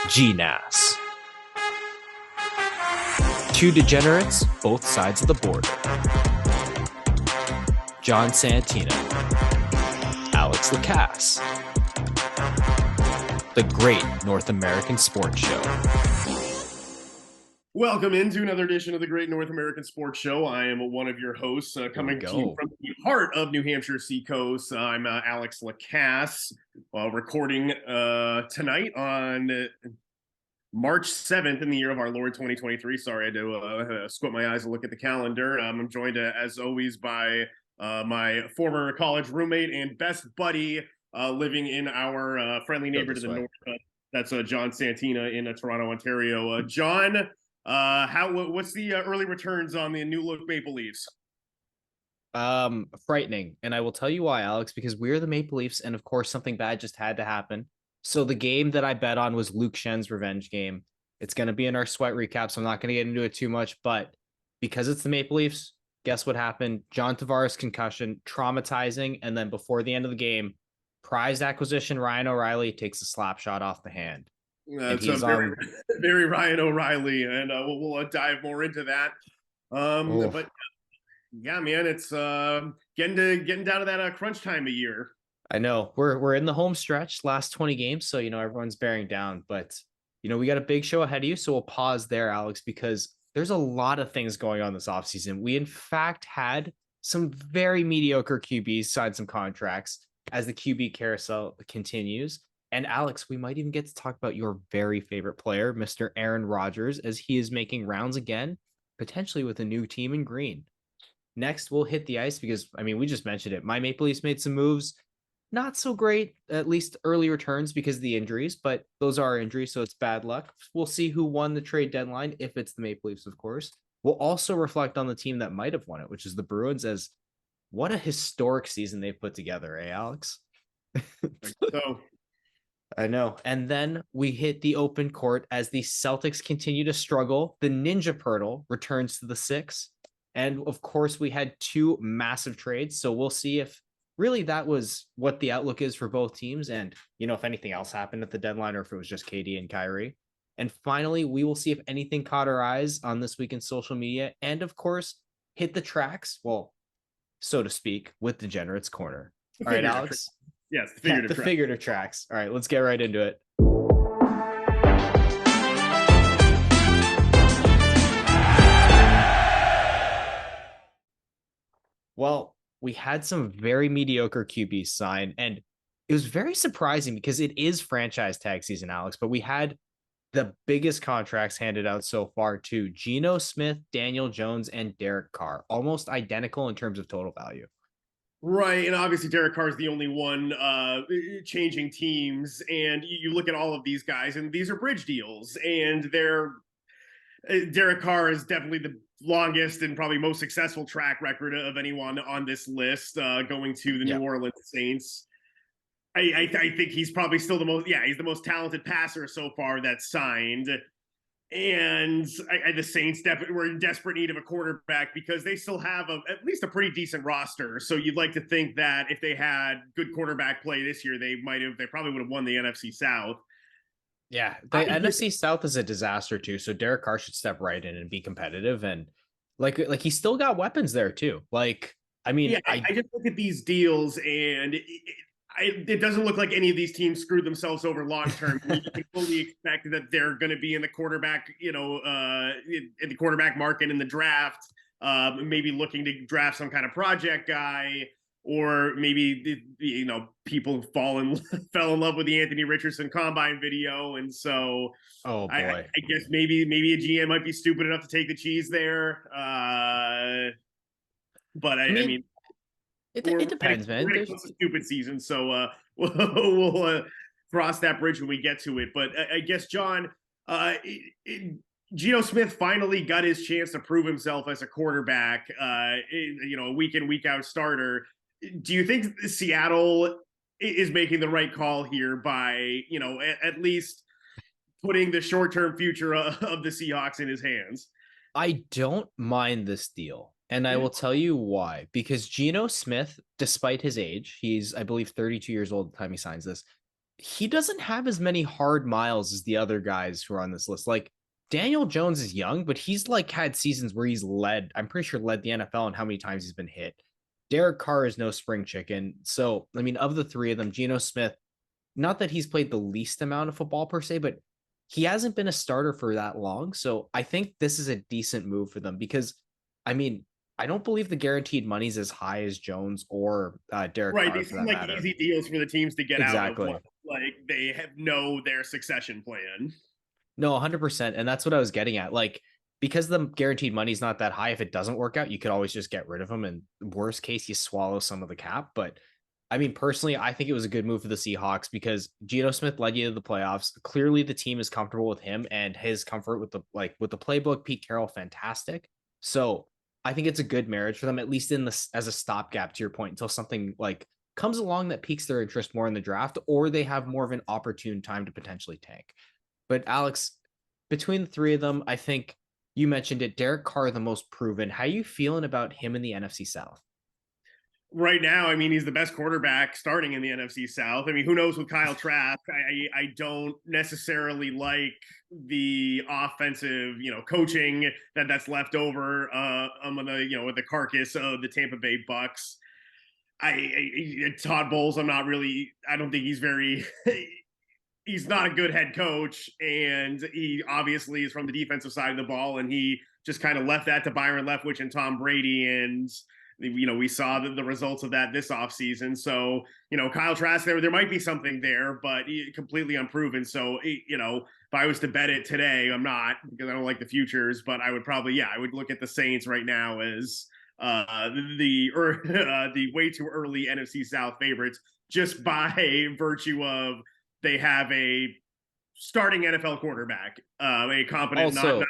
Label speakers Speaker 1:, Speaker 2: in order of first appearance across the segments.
Speaker 1: GNASS. Two degenerates, both sides of the border. John Santina, Alex Lacasse. The Great North American Sports Show.
Speaker 2: Welcome into another edition of the Great North American Sports Show. I am one of your hosts, coming to you from the heart of New Hampshire Seacoast. I'm Alex Lacasse, recording tonight on March 7th in the year of our Lord 2023. Sorry, I had to squint my eyes and look at the calendar. I'm joined, as always, by my former college roommate and best buddy living in our friendly neighbor to the north. That's John Santina in Toronto, Ontario. John, what's the early returns on the new look Maple Leafs?
Speaker 1: Frightening. And I will tell you why, Alex, because we're the Maple Leafs. And of course, something bad just had to happen. So the game that I bet on was Luke Schen's revenge game. It's going to be in our sweat recap, so I'm not going to get into it too much. But because it's the Maple Leafs, guess what happened? John Tavares concussion, traumatizing. And then before the end of the game, prized acquisition Ryan O'Reilly takes a slap shot off the hand.
Speaker 2: It's very Ryan O'Reilly, and we'll dive more into that. But yeah, man, it's getting down to that crunch time of year.
Speaker 1: I know we're in the home stretch, last 20 games, so everyone's bearing down. But we got a big show ahead of you, so we'll pause there, Alex, because there's a lot of things going on this offseason. We in fact had some very mediocre QBs sign some contracts as the QB carousel continues. And Alex, we might even get to talk about your very favorite player, Mr. Aaron Rodgers, as he is making rounds again, potentially with a new team in green. Next, we'll hit the ice because, we just mentioned it. My Maple Leafs made some moves. Not so great, at least early returns because of the injuries, but those are injuries, so it's bad luck. We'll see who won the trade deadline, if it's the Maple Leafs, of course. We'll also reflect on the team that might have won it, which is the Bruins, as what a historic season they've put together, Alex?
Speaker 2: So...
Speaker 1: I know. And then we hit the open court as the Celtics continue to struggle. The Ninja Purtle returns to the six. And of course, we had two massive trades. So we'll see if really that was what the outlook is for both teams. And, if anything else happened at the deadline or if it was just KD and Kyrie. And finally, we will see if anything caught our eyes on this week in social media. And of course, hit the tracks. Well, so to speak, with Degenerates Corner. All right, Alex.
Speaker 2: Yes,
Speaker 1: the figurative tracks. All right, let's get right into it. Well, we had some very mediocre QBs sign, and it was very surprising because it is franchise tag season, Alex, but we had the biggest contracts handed out so far to Geno Smith, Daniel Jones, and Derek Carr, almost identical in terms of total value.
Speaker 2: Right, and obviously Derek Carr is the only one changing teams, and you look at all of these guys, and these are bridge deals, and Derek Carr is definitely the longest and probably most successful track record of anyone on this list, going to the New Orleans Saints. I think he's probably still he's the most talented passer so far that's signed. And the Saints were in desperate need of a quarterback because they still have at least a pretty decent roster. So you'd like to think that if they had good quarterback play this year, they probably would have won the NFC South.
Speaker 1: Yeah, the NFC South is a disaster too. So Derek Carr should step right in and be competitive. And like he's still got weapons there too. I
Speaker 2: just look at these deals and it doesn't look like any of these teams screwed themselves over long term. You can fully expect that they're going to be in the quarterback, in the quarterback market in the draft, maybe looking to draft some kind of project guy, or maybe people fell in love with the Anthony Richardson combine video, and so I guess maybe a GM might be stupid enough to take the cheese there. But I mean.
Speaker 1: It depends, man.
Speaker 2: It's a stupid season, so we'll cross that bridge when we get to it. But I guess, John, Geno Smith finally got his chance to prove himself as a quarterback, a week in, week out starter. Do you think Seattle is making the right call here by, at least putting the short-term future of the Seahawks in his hands?
Speaker 1: I don't mind this deal. And I will tell you why. Because Geno Smith, despite his age, he's, I believe, 32 years old at the time he signs this, he doesn't have as many hard miles as the other guys who are on this list. Like Daniel Jones is young, but he's like had seasons where he's led, I'm pretty sure led the NFL and how many times he's been hit. Derek Carr is no spring chicken. So, I mean, of the three of them, Geno Smith, not that he's played the least amount of football per se, but he hasn't been a starter for that long. So I think this is a decent move for them because, I mean, I don't believe the guaranteed money's as high as Jones or Derek
Speaker 2: Right,
Speaker 1: Carr
Speaker 2: they
Speaker 1: for
Speaker 2: seem
Speaker 1: that
Speaker 2: like
Speaker 1: matter.
Speaker 2: easy deals for the teams to get out of.
Speaker 1: Exactly.
Speaker 2: Like they have know their succession plan.
Speaker 1: No, 100%. And that's what I was getting at. Like, because the guaranteed money's not that high, if it doesn't work out, you could always just get rid of them. And worst case, you swallow some of the cap. But I mean, personally, I think it was a good move for the Seahawks because Geno Smith led you to the playoffs. Clearly, the team is comfortable with him and his comfort with the playbook. Pete Carroll, fantastic. So I think it's a good marriage for them, at least in this as a stopgap to your point, until something like comes along that piques their interest more in the draft, or they have more of an opportune time to potentially tank. But Alex, between the three of them, I think you mentioned it. Derek Carr, the most proven. How are you feeling about him in the NFC South?
Speaker 2: Right now, I mean, he's the best quarterback starting in the NFC South. I mean, who knows with Kyle Trask? I don't necessarily like the offensive, coaching that's left over on the with the carcass of the Tampa Bay Bucks. Todd Bowles, I'm not really. I don't think he's very. He's not a good head coach, and he obviously is from the defensive side of the ball, and he just kind of left that to Byron Leftwich and Tom Brady, and we saw the results of that this offseason. So Kyle Trask, there might be something there, but completely unproven. So if I was to bet it today, I'm not because I don't like the futures, but I would probably I would look at the Saints right now as the way too early NFC South favorites just by virtue of they have a starting NFL quarterback, a competent,
Speaker 1: Also,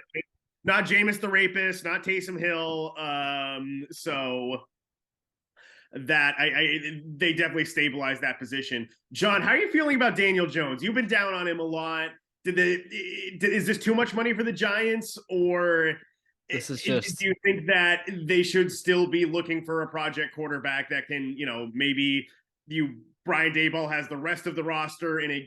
Speaker 2: not Jameis the rapist, not Taysom Hill. So that they definitely stabilized that position. John, how are you feeling about Daniel Jones? You've been down on him a lot. Is this too much money for the Giants, or
Speaker 1: this is
Speaker 2: do
Speaker 1: just
Speaker 2: you think that they should still be looking for a project quarterback that can, maybe Brian Daboll has the rest of the roster in a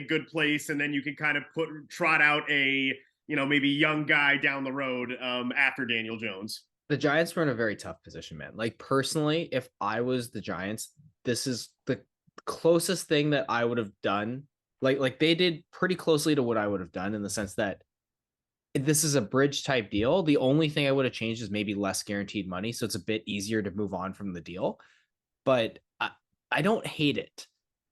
Speaker 2: good place, and then you can kind of trot out a maybe young guy down the road after Daniel Jones?
Speaker 1: the Giants were in a very tough position, man. Like personally, if I was the Giants, this is the closest thing that I would have done. Like they did pretty closely to what I would have done in the sense that this is a bridge type deal. The only thing I would have changed is maybe less guaranteed money, so it's a bit easier to move on from the deal. But I don't hate it.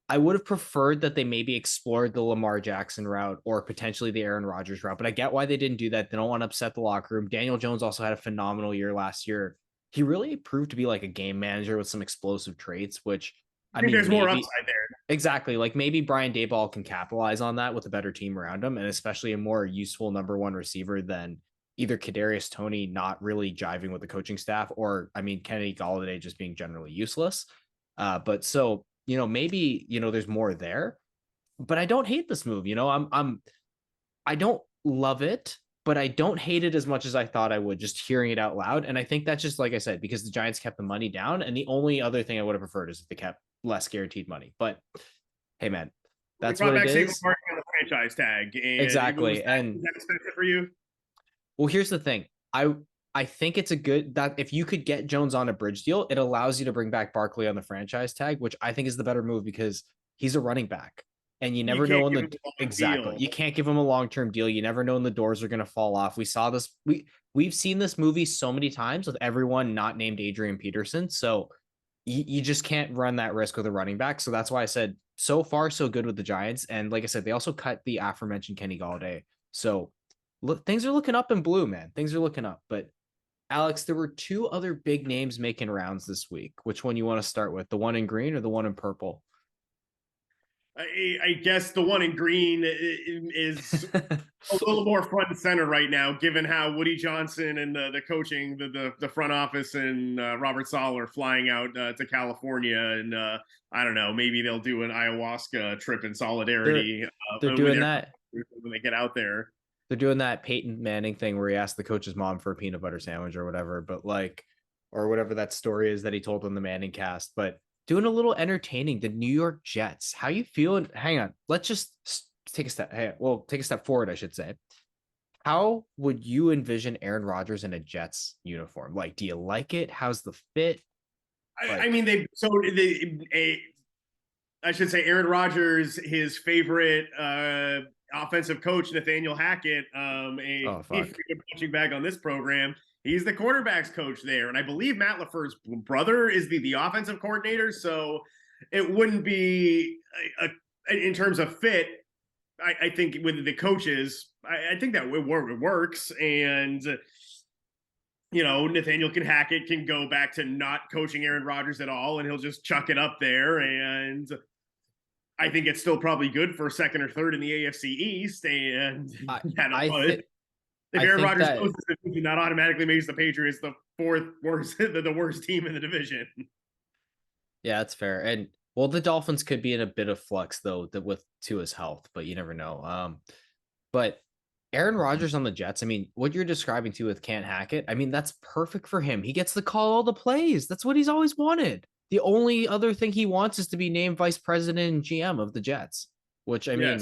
Speaker 1: I would have preferred that they maybe explored the Lamar Jackson route or potentially the Aaron Rodgers route, but I get why they didn't do that. They don't want to upset the locker room. Daniel Jones also had a phenomenal year last year. He really proved to be like a game manager with some explosive traits, which
Speaker 2: I
Speaker 1: I
Speaker 2: think
Speaker 1: mean,
Speaker 2: there's more
Speaker 1: maybe
Speaker 2: upside there.
Speaker 1: exactly like maybe Brian Dayball can capitalize on that with a better team around him, and especially a more useful number one receiver than either Kadarius Toney not really jiving with the coaching staff, or I mean Kenny Galladay just being generally useless. But so maybe there's more there, but I don't hate this move. I don't love it, but I don't hate it as much as I thought I would just hearing it out loud. And I think that's just like I said, because the Giants kept the money down. And the only other thing I would have preferred is if they kept less guaranteed money. But hey, man,
Speaker 2: We
Speaker 1: that's
Speaker 2: brought
Speaker 1: what it
Speaker 2: back Saquon
Speaker 1: is.
Speaker 2: Barkley on the franchise tag, and
Speaker 1: Exactly.
Speaker 2: was
Speaker 1: And
Speaker 2: that expensive for you?
Speaker 1: well, here's the thing. I think it's a good that if you could get Jones on a bridge deal, it allows you to bring back Barkley on the franchise tag, which I think is the better move because he's a running back. And you
Speaker 2: You
Speaker 1: never know
Speaker 2: can't
Speaker 1: when
Speaker 2: give him
Speaker 1: the
Speaker 2: a long
Speaker 1: exactly.
Speaker 2: deal.
Speaker 1: You can't give him a long-term deal. You never know when the doors are going to fall off. We saw this we've seen this movie so many times with everyone not named Adrian Peterson. So you just can't run that risk with a running back. So that's why I said so far so good with the Giants. And like I said, they also cut the aforementioned Kenny Galladay. So look, things are looking up in blue, man. Things are looking up. But Alex, there were two other big names making rounds this week. Which one you want to start with? The one in green or the one in purple?
Speaker 2: I guess the one in green is a little more front and center right now, given how Woody Johnson and the coaching, the front office, and Robert Sala are flying out to California, and I don't know, maybe they'll do an ayahuasca trip in
Speaker 1: they're
Speaker 2: solidarity
Speaker 1: they're
Speaker 2: with
Speaker 1: doing
Speaker 2: their
Speaker 1: that.
Speaker 2: when they get out there.
Speaker 1: They're doing that Peyton Manning thing where he asked the coach's mom for a peanut butter sandwich or whatever, but like or whatever that story is that he told on the Manning cast. But doing a little entertaining. The New York Jets. How you feeling? Hang on. Let's just take a step. Hey, well, take a step forward, I should say. How would you envision Aaron Rodgers in a Jets uniform? Like, do you like it? How's the fit?
Speaker 2: I mean, I should say Aaron Rodgers, his favorite offensive coach, Nathaniel Hackett,
Speaker 1: Oh
Speaker 2: a
Speaker 1: fuck.
Speaker 2: punching bag on this program. He's the quarterbacks coach there. And I believe Matt LaFleur's brother is the offensive coordinator. So it wouldn't be, in terms of fit, I think with the coaches, I think that it works. And, Nathaniel Hackett can go back to not coaching Aaron Rodgers at all, and he'll just chuck it up there. And I think it's still probably good for second or third in the AFC East. And if Aaron Rodgers goes to the division, that automatically makes the Patriots the fourth worst, the worst team in the division.
Speaker 1: Yeah, that's fair. And well, the Dolphins could be in a bit of flux though, with Tua's health, but you never know. But Aaron Rodgers on the Jets, I mean, what you're describing to with Can't Hack It, I mean, that's perfect for him. He gets to call all the plays. That's what he's always wanted. The only other thing he wants is to be named vice president and GM of the Jets, which I mean,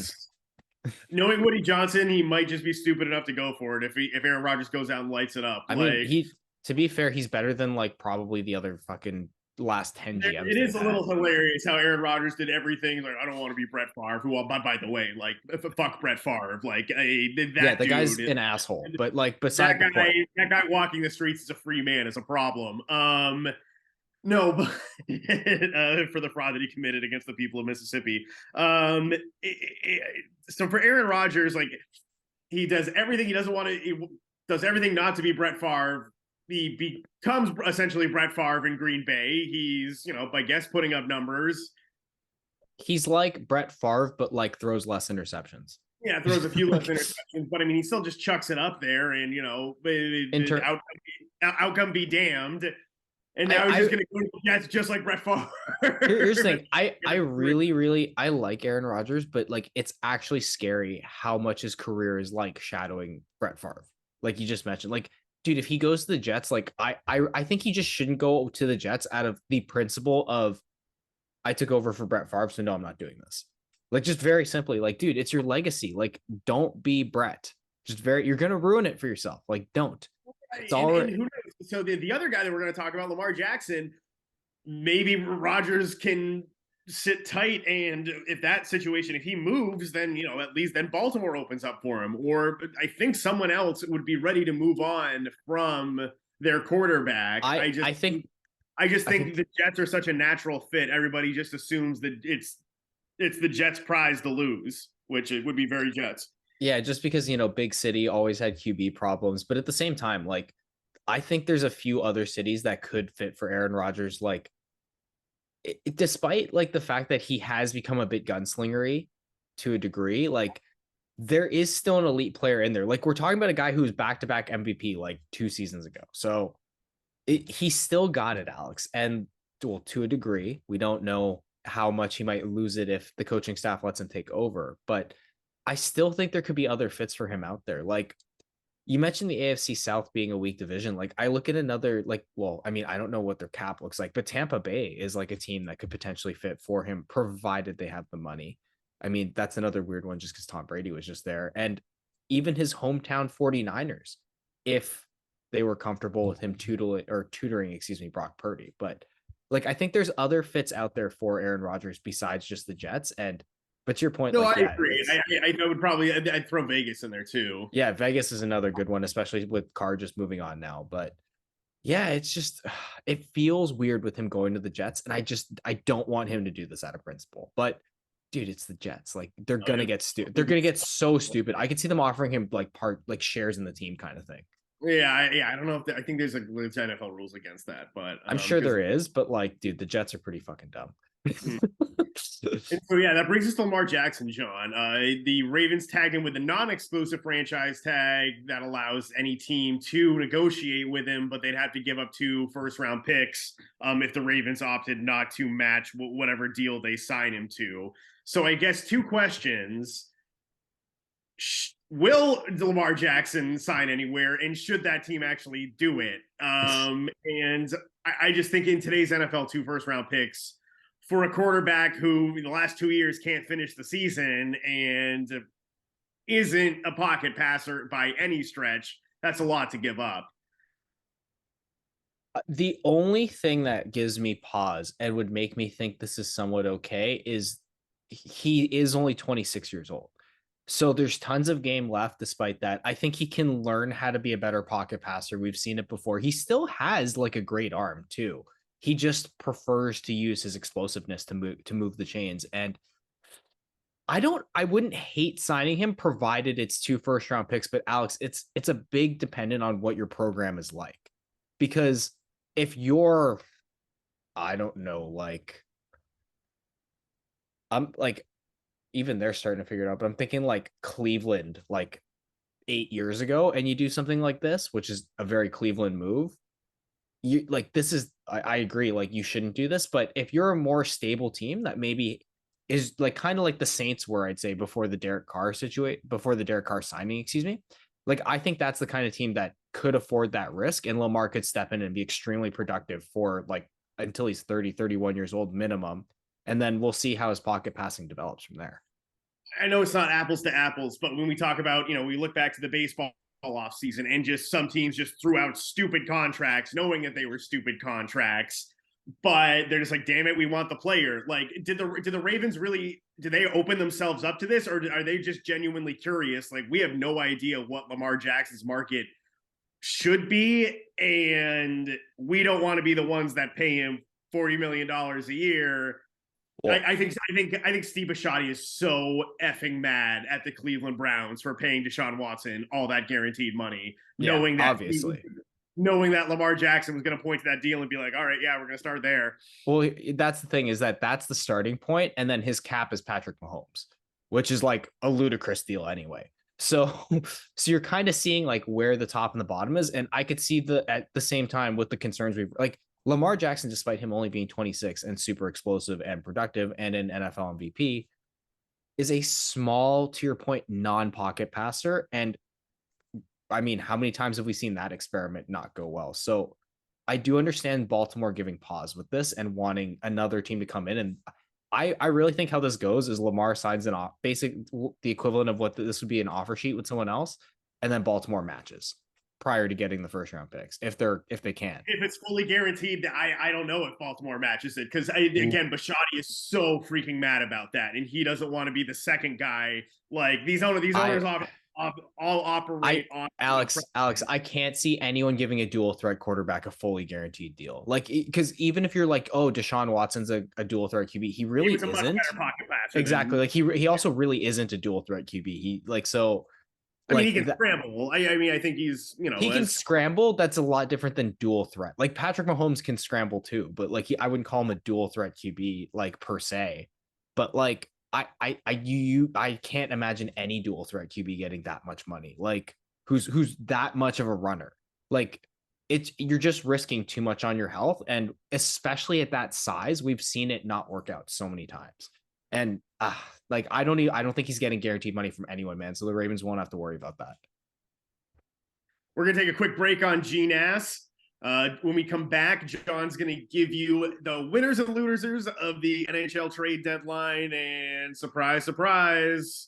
Speaker 2: knowing Woody Johnson, he might just be stupid enough to go for it if Aaron Rodgers goes out and lights it up.
Speaker 1: I mean, to be fair, he's better than like probably the other fucking last 10 GMs.
Speaker 2: It is a little hilarious how Aaron Rodgers did everything. Like, I don't want to be Brett Favre. Who, by the way, like, fuck Brett Favre. Like, the
Speaker 1: guy's an asshole. But like, beside
Speaker 2: that guy walking the streets is a free man. Is a problem. No, but for the fraud that he committed against the people of Mississippi. So for Aaron Rodgers, like, he does everything he doesn't want to. He does everything not to be Brett Favre. He becomes essentially Brett Favre in Green Bay. He's, I guess, putting up numbers.
Speaker 1: He's like Brett Favre, but like throws less interceptions.
Speaker 2: Yeah, throws a few less interceptions, but I mean, he still just chucks it up there, and outcome be damned. And now he's just going to go to the Jets just like Brett Favre.
Speaker 1: Here's the thing. I really I like Aaron Rodgers, but like it's actually scary how much his career is like shadowing Brett Favre. Like you just mentioned, like, dude, if he goes to the Jets, like I think he just shouldn't go to the Jets out of the principle of I took over for Brett Favre, so no, I'm not doing this. Like, just very simply, like, dude, it's your legacy. Like, don't be Brett. You're gonna ruin it for yourself. Like, don't. It's all right.
Speaker 2: So the other guy that we're going to talk about, Lamar Jackson, maybe Rodgers can sit tight, and if that situation, if he moves, then at least then Baltimore opens up for him, or I think someone else would be ready to move on from their quarterback. I just think the Jets are such a natural fit. Everybody just assumes that it's the Jets' prize to lose, which it would be very Jets.
Speaker 1: Yeah, just because, big city always had QB problems. But at the same time, like, I think there's a few other cities that could fit for Aaron Rodgers. Like, despite like the fact that he has become a bit gunslingery to a degree, like, there is still an elite player in there. Like, we're talking about a guy who's back-to-back MVP like 2 seasons ago. So he still got it, Alex. And well, to a degree, we don't know how much he might lose it if the coaching staff lets him take over. But I still think there could be other fits for him out there. Like, you mentioned the AFC South being a weak division. Like, I look at another, like, well, I mean, I don't know what their cap looks like, but Tampa Bay is like a team that could potentially fit for him, provided they have the money. I mean, that's another weird one just because Tom Brady was just there. And even his hometown 49ers, if they were comfortable with him tutoring, Brock Purdy. But like, I think there's other fits out there for Aaron Rodgers besides just the Jets. But to your point,
Speaker 2: no, like, I agree. I would probably I'd throw Vegas in there too.
Speaker 1: Yeah, Vegas is another good one, especially with Carr just moving on now. But yeah, it's just it feels weird with him going to the Jets, and I don't want him to do this out of principle. But dude, it's the Jets. Like, they're gonna get stupid. They're gonna get so stupid. I could see them offering him like shares in the team kind of thing.
Speaker 2: Yeah, I don't know if I think there's like NFL rules against that, but
Speaker 1: I'm sure there is. But like, dude, the Jets are pretty fucking dumb.
Speaker 2: So yeah, that brings us to Lamar Jackson, John. The Ravens tagged him with a non-exclusive franchise tag that allows any team to negotiate with him, but they'd have to give up 2 first-round picks if the Ravens opted not to match whatever deal they sign him to. So I guess 2 questions. Will Lamar Jackson sign anywhere, and should that team actually do it? And I just think in today's NFL, 2 first-round picks for a quarterback who in the last 2 years can't finish the season and isn't a pocket passer by any stretch, that's a lot to give up.
Speaker 1: The only thing that gives me pause and would make me think this is somewhat okay is he is only 26 years old. So there's tons of game left despite that. I think he can learn how to be a better pocket passer. We've seen it before. He still has like a great arm too. He just prefers to use his explosiveness to move the chains. And I wouldn't hate signing him provided it's 2 first-round picks, but Alex, it's a big dependent on what your program is like. Because if you're, I don't know, like I'm like even they're starting to figure it out, but I'm thinking like Cleveland like 8 years ago, and you do something like this, which is a very Cleveland move. You like this is I agree, like you shouldn't do this, but if you're a more stable team that maybe is like kind of like the Saints were, I'd say before the Derek Carr before the Derek Carr signing, excuse me. Like I think that's the kind of team that could afford that risk, and Lamar could step in and be extremely productive for like until he's 30, 31 years old minimum. And then we'll see how his pocket passing develops from there.
Speaker 2: I know it's not apples to apples, but when we talk about, we look back to the baseball off season and just some teams just threw out stupid contracts, knowing that they were stupid contracts, but they're just like, damn it, we want the player. Like, did the Ravens really, did they open themselves up to this, or are they just genuinely curious? Like, we have no idea what Lamar Jackson's market should be, and we don't want to be the ones that pay him $40 million a year. Well, I think Steve Bisciotti is so effing mad at the Cleveland Browns for paying Deshaun Watson all that guaranteed money, knowing that Lamar Jackson was going to point to that deal and be like, all right, yeah, we're going to start there.
Speaker 1: Well, that's the thing, is that's the starting point, and then his cap is Patrick Mahomes, which is like a ludicrous deal anyway. So you're kind of seeing like where the top and the bottom is, and I could see at the same time with the concerns we've like Lamar Jackson, despite him only being 26 and super explosive and productive and an NFL MVP, is a small, to your point, non-pocket passer. And I mean, how many times have we seen that experiment not go well? So I do understand Baltimore giving pause with this and wanting another team to come in. And I really think how this goes is Lamar signs the equivalent of what this would be an offer sheet with someone else, and then Baltimore matches prior to getting the first round picks if they can.
Speaker 2: If it's fully guaranteed, I don't know if Baltimore matches it, because again, Bisciotti is so freaking mad about that, and he doesn't want to be the second guy. Like these owners all operate on
Speaker 1: Alex, I can't see anyone giving a dual threat quarterback a fully guaranteed deal. Like, because even if you're like, oh, Deshaun Watson's a dual threat QB, he really isn't. Much better pocket passer exactly. Like he also really isn't a dual threat QB. He like so.
Speaker 2: I mean, he can scramble. I mean, I think he's,
Speaker 1: he can scramble. That's a lot different than dual threat. Like Patrick Mahomes can scramble too, but like I wouldn't call him a dual threat QB like per se. But like I can't imagine any dual threat QB getting that much money. Like who's that much of a runner. Like you're just risking too much on your health, and especially at that size, we've seen it not work out so many times. And like I don't think he's getting guaranteed money from anyone, man. So the Ravens won't have to worry about that.
Speaker 2: We're gonna take a quick break on GNASS. When we come back, John's gonna give you the winners and losers of the NHL trade deadline, and surprise, surprise,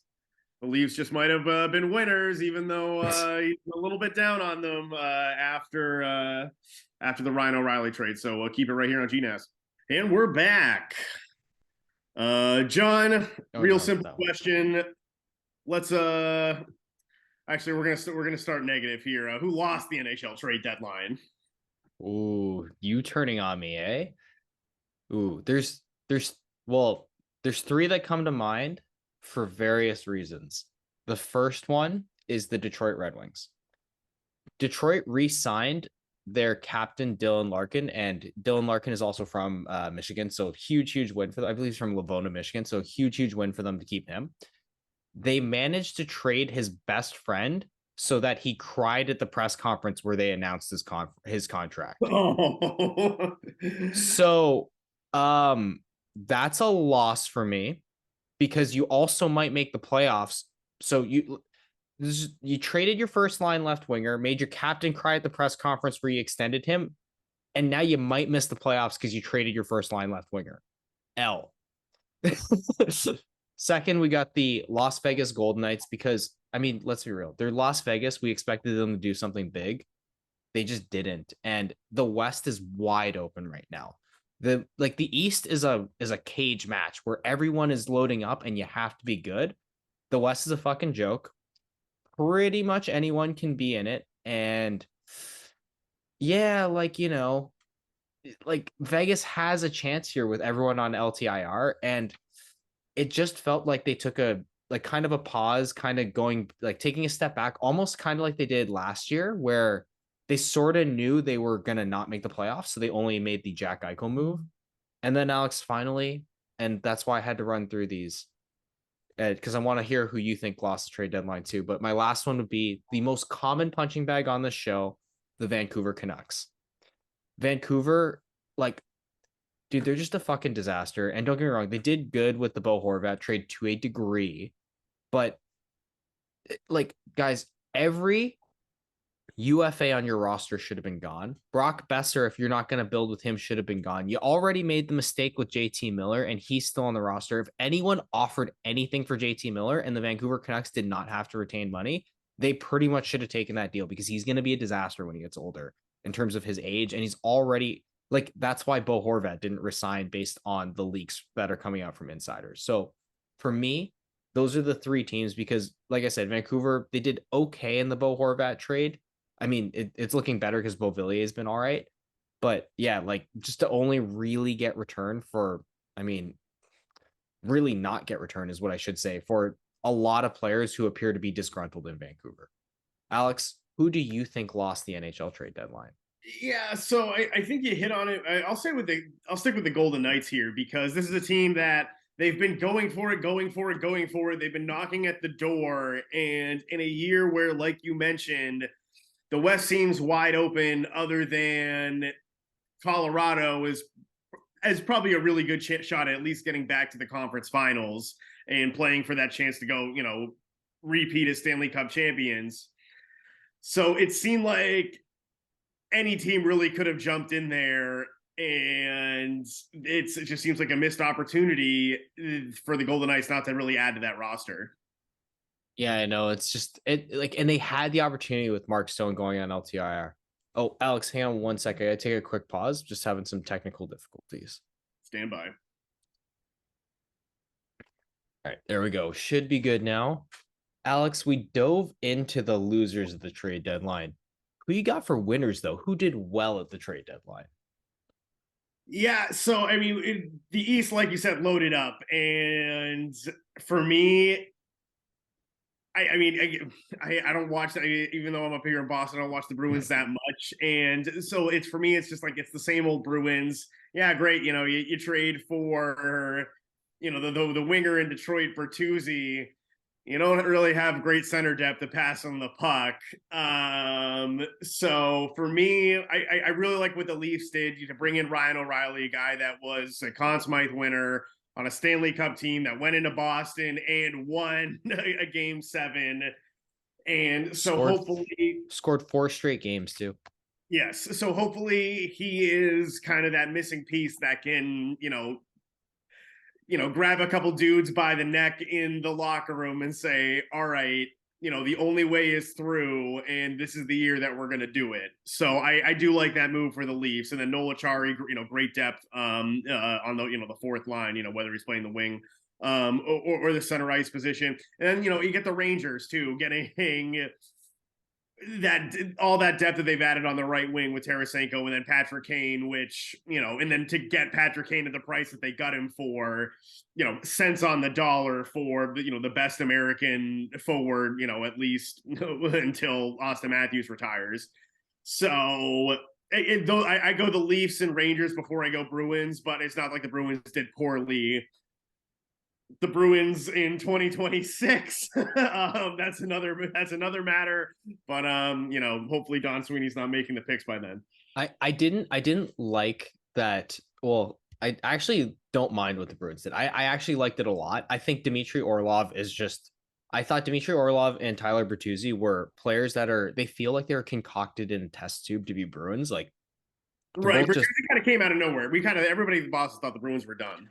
Speaker 2: the Leafs just might have been winners, even though he's a little bit down on them after the Ryan O'Reilly trade. So we'll keep it right here on GNASS. And we're back. John, real simple question. Let's actually we're gonna start negative here. Who lost the NHL trade deadline?
Speaker 1: Ooh, you turning on me, eh? Ooh, there's 3 that come to mind for various reasons. The first one is the Detroit Red Wings. Detroit re-signed their captain Dylan Larkin, and Dylan Larkin is also from Michigan, so huge win for them. I believe he's from Livonia, Michigan, so huge win for them to keep him. They managed to trade his best friend so that he cried at the press conference where they announced his contract. Oh. So that's a loss for me, because you also might make the playoffs. So you traded your first line left winger, made your captain cry at the press conference where you extended him, and now you might miss the playoffs because you traded your first line left winger. L. Second, we got the Las Vegas Golden Knights because, I mean, let's be real. They're Las Vegas. We expected them to do something big. They just didn't. And the West is wide open right now. The East is a cage match where everyone is loading up and you have to be good. The West is a fucking joke. Pretty much anyone can be in it. And yeah, like Vegas has a chance here with everyone on LTIR, and it just felt like they took a like kind of a pause, kind of going like taking a step back, almost kind of like they did last year, where they sort of knew they were gonna not make the playoffs, so they only made the Jack Eichel move, and then Alex finally, and that's why I had to run through these because I want to hear who you think lost the trade deadline too. But my last one would be the most common punching bag on the show, the Vancouver Canucks. Vancouver, like, dude, they're just a fucking disaster. And don't get me wrong, they did good with the Bo Horvat trade to a degree, but like, guys, every UFA on your roster should have been gone. Brock Besser, if you're not going to build with him, should have been gone. You already made the mistake with JT Miller, and he's still on the roster. If anyone offered anything for JT Miller and the Vancouver Canucks did not have to retain money, they pretty much should have taken that deal because he's going to be a disaster when he gets older in terms of his age. And he's already like, that's why Bo Horvat didn't resign based on the leaks that are coming out from insiders. So for me, those are the three teams because, like I said, Vancouver, they did okay in the Bo Horvat trade. I mean, it's looking better because Beauvillier has been all right. But yeah, like just to only really get return for, I mean, really not get return is what I should say for a lot of players who appear to be disgruntled in Vancouver. Alex, who do you think lost the NHL trade deadline?
Speaker 2: Yeah, so I think you hit on it. I'll stick with the Golden Knights here because this is a team that they've been going for it, going for it, going for it. They've been knocking at the door, and in a year where, like you mentioned, the West seems wide open, other than Colorado is probably a really good shot at least getting back to the conference finals and playing for that chance to go, repeat as Stanley Cup champions. So it seemed like any team really could have jumped in there, and it just seems like a missed opportunity for the Golden Knights not to really add to that roster.
Speaker 1: Yeah, I know. It's just it like, and they had the opportunity with Mark Stone going on LTIR. Oh, Alex, hang on 1 second. I gotta take a quick pause. Just having some technical difficulties.
Speaker 2: Stand by.
Speaker 1: All right, there we go. Should be good now. Alex, we dove into the losers of the trade deadline. Who you got for winners though? Who did well at the trade deadline?
Speaker 2: Yeah, so I mean, the East, like you said, loaded up, and for me, I mean, I don't watch that, even though I'm up here in Boston. I don't watch the Bruins that much, and so it's for me, it's just like it's the same old Bruins. Yeah, great. You trade for the winger in Detroit, Bertuzzi. You don't really have great center depth to pass on the puck. So for me, I really like what the Leafs did to bring in Ryan O'Reilly, a guy that was a Conn Smythe winner on a Stanley Cup team that went into Boston and won a game 7. And so
Speaker 1: Scored
Speaker 2: hopefully,
Speaker 1: scored 4 straight games too.
Speaker 2: yes. So hopefully he is kind of that missing piece that can, grab a couple dudes by the neck in the locker room and say, all right, the only way is through, and this is the year that we're going to do it. So I do like that move for the Leafs. And then Nola Chari, great depth on the fourth line, whether he's playing the wing or the center ice position. And then, you get the Rangers too, getting that all that depth that they've added on the right wing with Tarasenko and then Patrick Kane, which, and then to get Patrick Kane at the price that they got him for, cents on the dollar for the best American forward, at least until Austin Matthews retires. So I go the Leafs and Rangers before I go Bruins, but it's not like the Bruins did poorly. The Bruins in 2026. That's another matter. But hopefully Don Sweeney's not making the picks by then.
Speaker 1: I didn't like that. Well, I actually don't mind what the Bruins did. I actually liked it a lot. I think Dmitry Orlov is just. I thought Dmitry Orlov and Tyler Bertuzzi were players that they feel like they're concocted in a test tube to be Bruins. Like they're
Speaker 2: Right,
Speaker 1: both
Speaker 2: Bertuzzi
Speaker 1: just
Speaker 2: kind of came out of nowhere. Everybody in Boston thought the Bruins were done.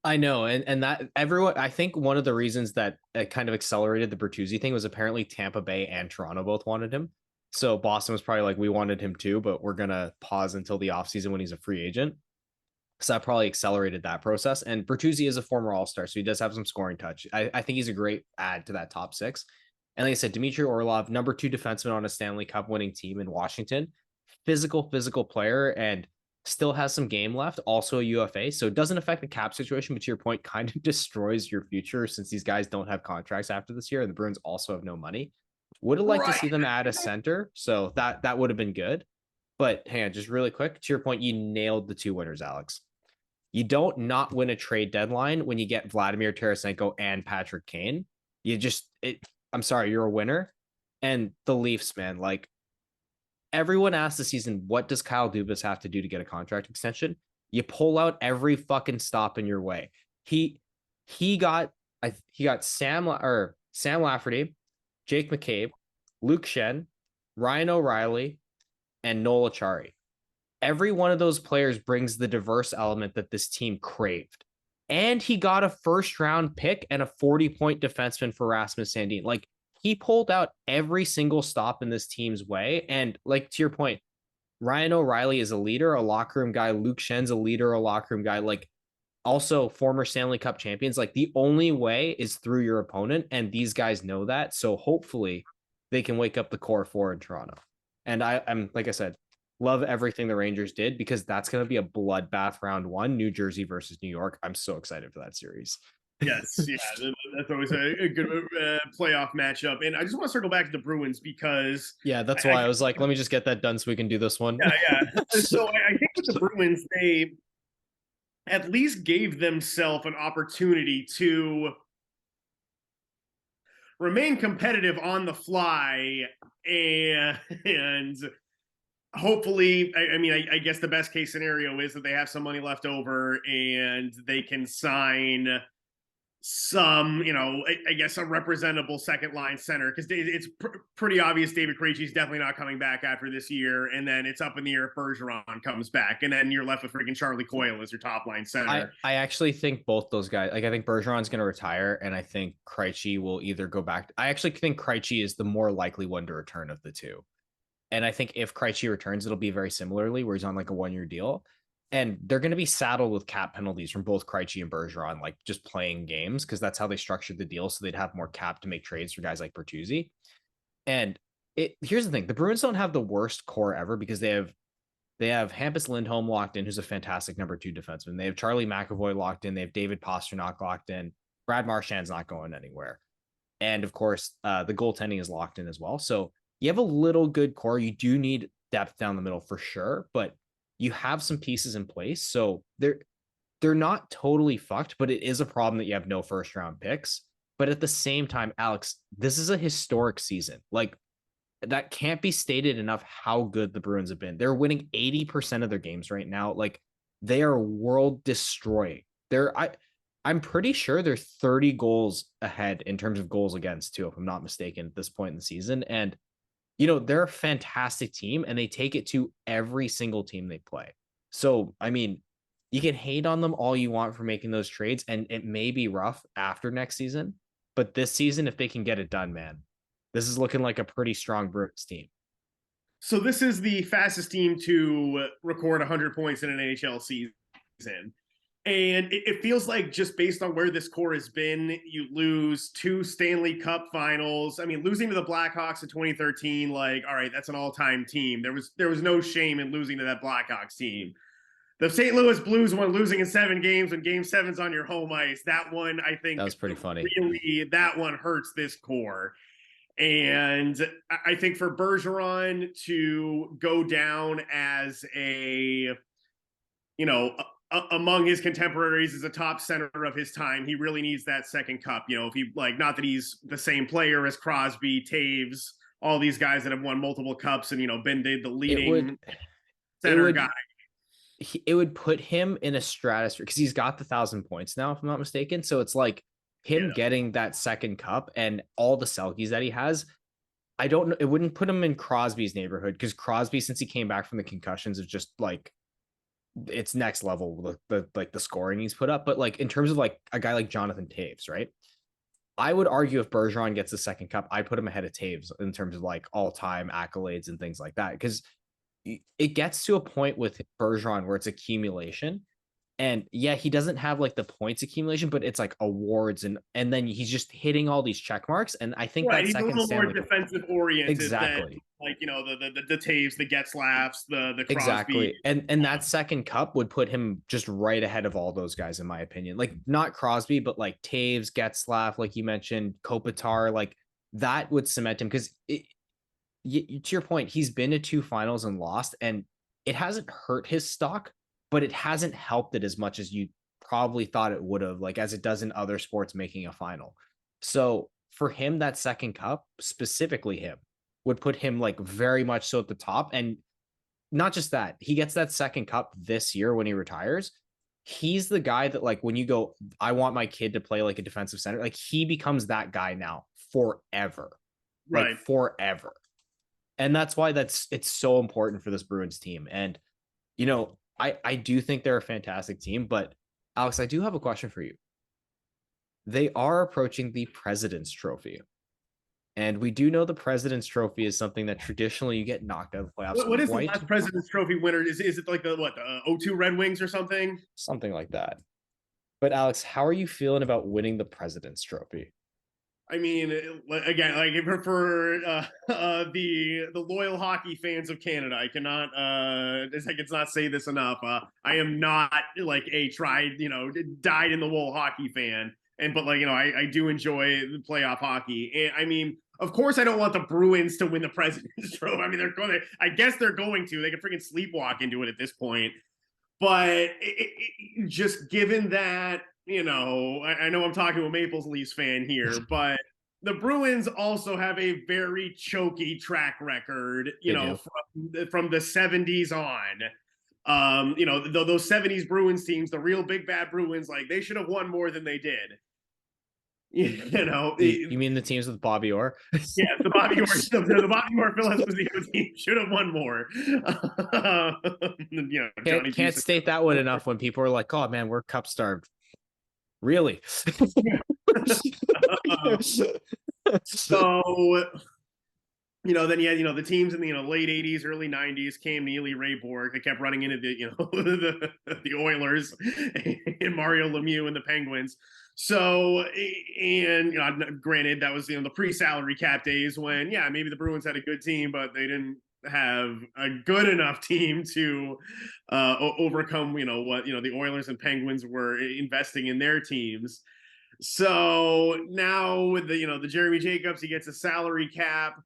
Speaker 1: I know, and that everyone, I think one of the reasons that it kind of accelerated the Bertuzzi thing was apparently Tampa Bay and Toronto both wanted him. So Boston was probably like, we wanted him too, but we're gonna pause until the offseason when he's a free agent. So that probably accelerated that process. And Bertuzzi is a former All-Star, so he does have some scoring touch. I think he's a great add to that top six. And like I said, Dmitry Orlov, number 2 defenseman on a Stanley Cup winning team in Washington, physical player, and still has some game left. Also a UFA, so it doesn't affect the cap situation. But to your point, kind of destroys your future since these guys don't have contracts after this year, and the Bruins also have no money. Would have liked to see them add a center, so that would have been good. But hang on, just really quick to your point, you nailed the 2 winners, Alex. You don't not win a trade deadline when you get Vladimir Tarasenko and Patrick Kane. You just I'm sorry, you're a winner. And the Leafs, man, like everyone asked this season, what does Kyle Dubas have to do to get a contract extension? You pull out every fucking stop in your way. He got Sam Lafferty, Jake McCabe, Luke Shen, Ryan O'Reilly, and Noel Achari. Every one of those players brings the diverse element that this team craved. And he got a first round pick and a 40-point defenseman for Rasmus Sandin. Like, he pulled out every single stop in this team's way. And like, to your point, Ryan O'Reilly is a leader, a locker room guy. Luke Shen's a leader, a locker room guy. Like, also former Stanley Cup champions. Like, the only way is through your opponent. And these guys know that. So hopefully they can wake up the core 4 in Toronto. And I'm, like I said, love everything the Rangers did because that's going to be a bloodbath round 1, New Jersey versus New York. I'm so excited for that series.
Speaker 2: Yes, yeah, that's always a good playoff matchup. And I just want to circle back to the Bruins because
Speaker 1: that's why I was like, let me just get that done so we can do this one.
Speaker 2: Yeah. So I think with the Bruins, they at least gave themselves an opportunity to remain competitive on the fly and hopefully, I guess the best case scenario is that they have some money left over and they can sign some, I guess a representable second line center because it's pretty obvious David Krejci's definitely not coming back after this year, and then it's up in the air if Bergeron comes back, and then you're left with freaking Charlie Coyle as your top line center.
Speaker 1: I actually think both those guys, like I think Bergeron's going to retire, and I think Krejci will either go back. I actually think Krejci is the more likely one to return of the two. And I think if Krejci returns, it'll be very similarly where he's on like a 1-year deal. And they're going to be saddled with cap penalties from both Krejci and Bergeron, like just playing games, because that's how they structured the deal. So they'd have more cap to make trades for guys like Bertuzzi. And here's the thing. The Bruins don't have the worst core ever because they have Hampus Lindholm locked in, who's a fantastic number 2 defenseman. They have Charlie McAvoy locked in. They have David Pastrnak locked in. Brad Marchand's not going anywhere. And of course, the goaltending is locked in as well. So you have a little good core. You do need depth down the middle for sure, but you have some pieces in place. So they're not totally fucked, but it is a problem that you have no first round picks. But at the same time, Alex, this is a historic season. Like, that can't be stated enough how good the Bruins have been. They're winning 80% of their games right now. Like, they are world destroying. I'm pretty sure they're 30 goals ahead in terms of goals against too, if I'm not mistaken, at this point in the season. And they're a fantastic team and they take it to every single team they play. So, I mean, you can hate on them all you want for making those trades, and it may be rough after next season. But this season, if they can get it done, man, this is looking like a pretty strong Bruins team.
Speaker 2: So this is the fastest team to record 100 points in an NHL season. And it feels like just based on where this core has been, you lose 2 Stanley Cup finals. I mean, losing to the Blackhawks in 2013, like, all right, that's an all-time team. There was no shame in losing to that Blackhawks team. The St. Louis Blues one losing in 7 games when Game 7's on your home ice. That one, I think,
Speaker 1: that was pretty funny.
Speaker 2: Really, that one hurts this core. And I think for Bergeron to go down as among his contemporaries as a top center of his time, he really needs that second cup. If he not that he's the same player as Crosby, Taves, all these guys that have won multiple cups and been the leading center guy.
Speaker 1: It would put him in a stratosphere because he's got the 1,000 points now, if I'm not mistaken. So it's like him getting that second cup and all the Selkies that he has. I don't know. It wouldn't put him in Crosby's neighborhood because Crosby, since he came back from the concussions, is just like it's next level, the scoring he's put up. But like in terms of like a guy like Jonathan Taves, right? I would argue if Bergeron gets the second cup, I'd put him ahead of Taves in terms of like all time accolades and things like that. Because it gets to a point with Bergeron where it's accumulation. And yeah, he doesn't have like the points accumulation, but it's like awards and then he's just hitting all these check marks. And I think
Speaker 2: Right,
Speaker 1: that
Speaker 2: he's a
Speaker 1: second
Speaker 2: little more
Speaker 1: Stanley Cup,
Speaker 2: defensive oriented than
Speaker 1: exactly.
Speaker 2: like the Taves, the Getzlaffs, the Crosby.
Speaker 1: Exactly. And that second cup would put him just right ahead of all those guys, in my opinion. Like not Crosby, but like Taves, Getzlaff, like you mentioned, Kopitar, like that would cement him because to your point, he's been to two finals and lost, and it hasn't hurt his stock, but it hasn't helped it as much as you probably thought it would have, like as it does in other sports making a final. So for him, that second cup, specifically him, would put him like very much so at the top. And not just that, he gets that second cup this year when he retires. He's the guy that, like, when you go, I want my kid to play like a defensive center, like he becomes that guy now forever, like
Speaker 2: Right.
Speaker 1: forever. And that's why it's so important for this Bruins team. And, you know, I do think they're a fantastic team, but Alex, I do have a question for you. They are approaching the President's Trophy. And we do know the President's Trophy is something that traditionally you get knocked out of the playoffs
Speaker 2: What is the
Speaker 1: quite
Speaker 2: last President's Trophy winner? Is it like the what the O2 Red Wings or something?
Speaker 1: something like that. But Alex, how are you feeling about winning the President's Trophy?
Speaker 2: I mean, again, like for the loyal hockey fans of Canada, I cannot I can not say this enough. I am not like a tried, dyed in the wool hockey fan, but like I do enjoy the playoff hockey, and I mean, of course, I don't want the Bruins to win the President's Trophy. I mean, they're going. I guess they're going to. They can freaking sleepwalk into it at this point. But just given that, I know I'm talking to a Maple Leafs fan here, but the Bruins also have a very choky track record,
Speaker 1: They do.
Speaker 2: from the 70s on. Those 70s Bruins teams, the real big bad Bruins, like they should have won more than they did.
Speaker 1: You mean the teams with Bobby Orr?
Speaker 2: Yeah, the Bobby Orr, the Bobby Orr Phil Esposito team should have won more.
Speaker 1: Can't state that one enough when people are like, "Oh man, we're cup starved." Really?
Speaker 2: So then the teams in the late 80s, early 90s came Neely Rayborg. They kept running into the Oilers and Mario Lemieux and the Penguins. So, and granted, that was the pre-salary cap days when maybe the Bruins had a good team, but they didn't have a good enough team to overcome what the Oilers and Penguins were investing in their teams. So now with the Jeremy Jacobs, he gets a salary cap.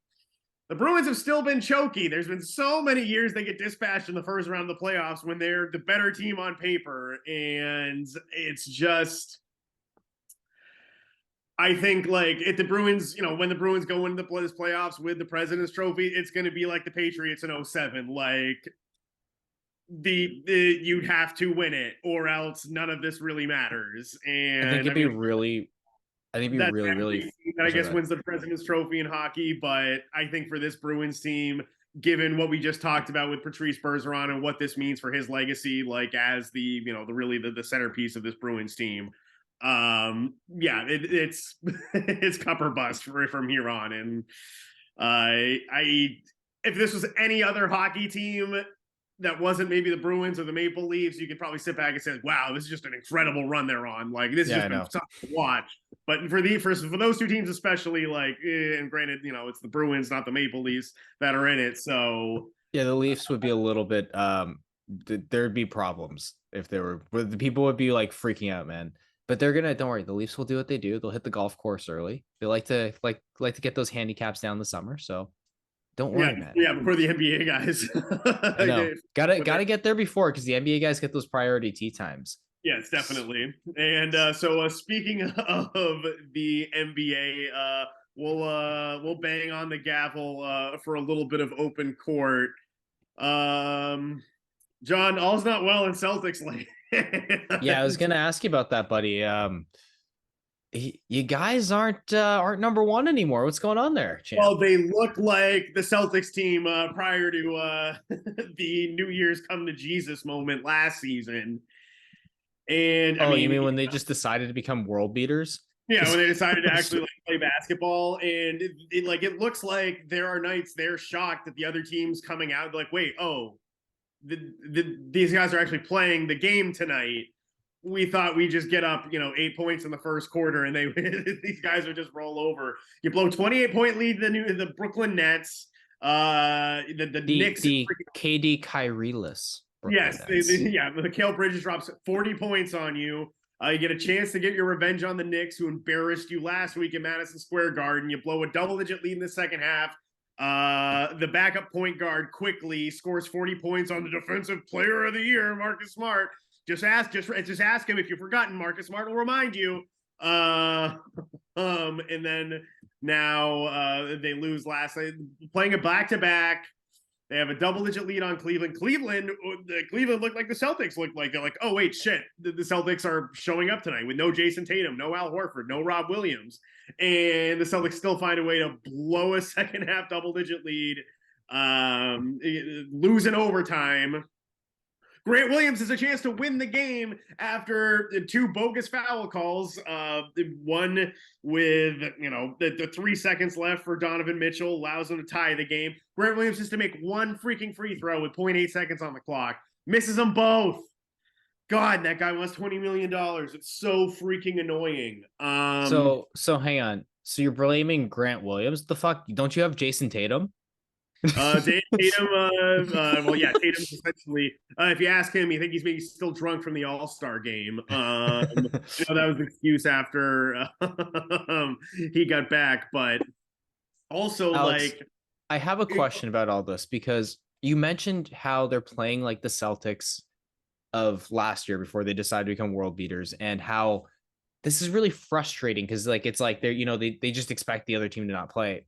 Speaker 2: The Bruins have still been choky. There's been so many years they get dispatched in the first round of the playoffs when they're the better team on paper, and it's just. I think like if the Bruins, when the Bruins go into the playoffs with the President's Trophy, it's going to be like the Patriots in 07. Like you'd have to win it, or else none of this really matters. And
Speaker 1: I think it'd be really, really.
Speaker 2: That I guess wins the President's Trophy in hockey. But I think for this Bruins team, given what we just talked about with Patrice Bergeron and what this means for his legacy, like as the centerpiece of this Bruins team. It's it's cup or bust from here on. And if this was any other hockey team that wasn't maybe the Bruins or the Maple Leafs, you could probably sit back and say, wow, this is just an incredible run they're on. Like this is just been something to watch. But for those two teams especially, like, and granted, it's the Bruins, not the Maple Leafs that are in it. So
Speaker 1: yeah, the Leafs would be a little bit there'd be problems if they were, the people would be like freaking out, man. But they're gonna, don't worry, the Leafs will do what they do. They'll hit the golf course early. They like to get those handicaps down the summer. So don't worry, man.
Speaker 2: Yeah, before the NBA guys.
Speaker 1: I know. Gotta get there before, because the NBA guys get those priority tee times.
Speaker 2: Yes, definitely. And so speaking of the NBA, we'll bang on the gavel for a little bit of open court. John, all's not well in Celtics land.
Speaker 1: Yeah, I was gonna ask you about that, buddy. You guys aren't number one anymore. What's going on there, champ?
Speaker 2: Well, they look like the Celtics team prior to the New Year's come to Jesus moment last season. And I
Speaker 1: Oh, you
Speaker 2: mean,
Speaker 1: mean when they just decided to become world beaters?
Speaker 2: yeah, when
Speaker 1: Just
Speaker 2: they decided to actually like play basketball, and it looks like there are nights they're shocked that the other team's coming out like, wait, oh, these guys are actually playing the game tonight. We thought we just get up, 8 points in the first quarter, and these guys would just roll over. You blow 28-point lead to the Brooklyn Nets. The Knicks.
Speaker 1: the KD Kyrie-less Brooklyn
Speaker 2: Yes,
Speaker 1: Nets.
Speaker 2: yeah. Mikal Bridges drops 40 points on you. You get a chance to get your revenge on the Knicks, who embarrassed you last week in Madison Square Garden. You blow a double-digit lead in the second half. The backup point guard quickly scores 40 points on the Defensive Player of the Year, Marcus Smart. Just ask him if you've forgotten. Marcus Smart will remind you. And then now they lose last night, playing a back-to-back. They have a double-digit lead on Cleveland. Cleveland looked like the Celtics looked like. They're like, oh, wait, shit. The Celtics are showing up tonight with no Jason Tatum, no Al Horford, no Rob Williams. And the Celtics still find a way to blow a second-half double-digit lead, lose in overtime. Grant Williams has a chance to win the game after two bogus foul calls. One with, the 3 seconds left for Donovan Mitchell allows them to tie the game. Grant Williams has to make one freaking free throw with 0.8 seconds on the clock. Misses them both. God, that guy wants $20 million. It's so freaking annoying.
Speaker 1: So hang on. So you're blaming Grant Williams? The fuck? Don't you have Jason Tatum?
Speaker 2: Tatum, well, yeah, Tatum's essentially, if you ask him, you think he's maybe still drunk from the All-Star game. That was the excuse after he got back, but also,
Speaker 1: Alex,
Speaker 2: like,
Speaker 1: I have a question about all this because you mentioned how they're playing like the Celtics of last year before they decided to become world beaters, and how this is really frustrating because it's like they just expect the other team to not play.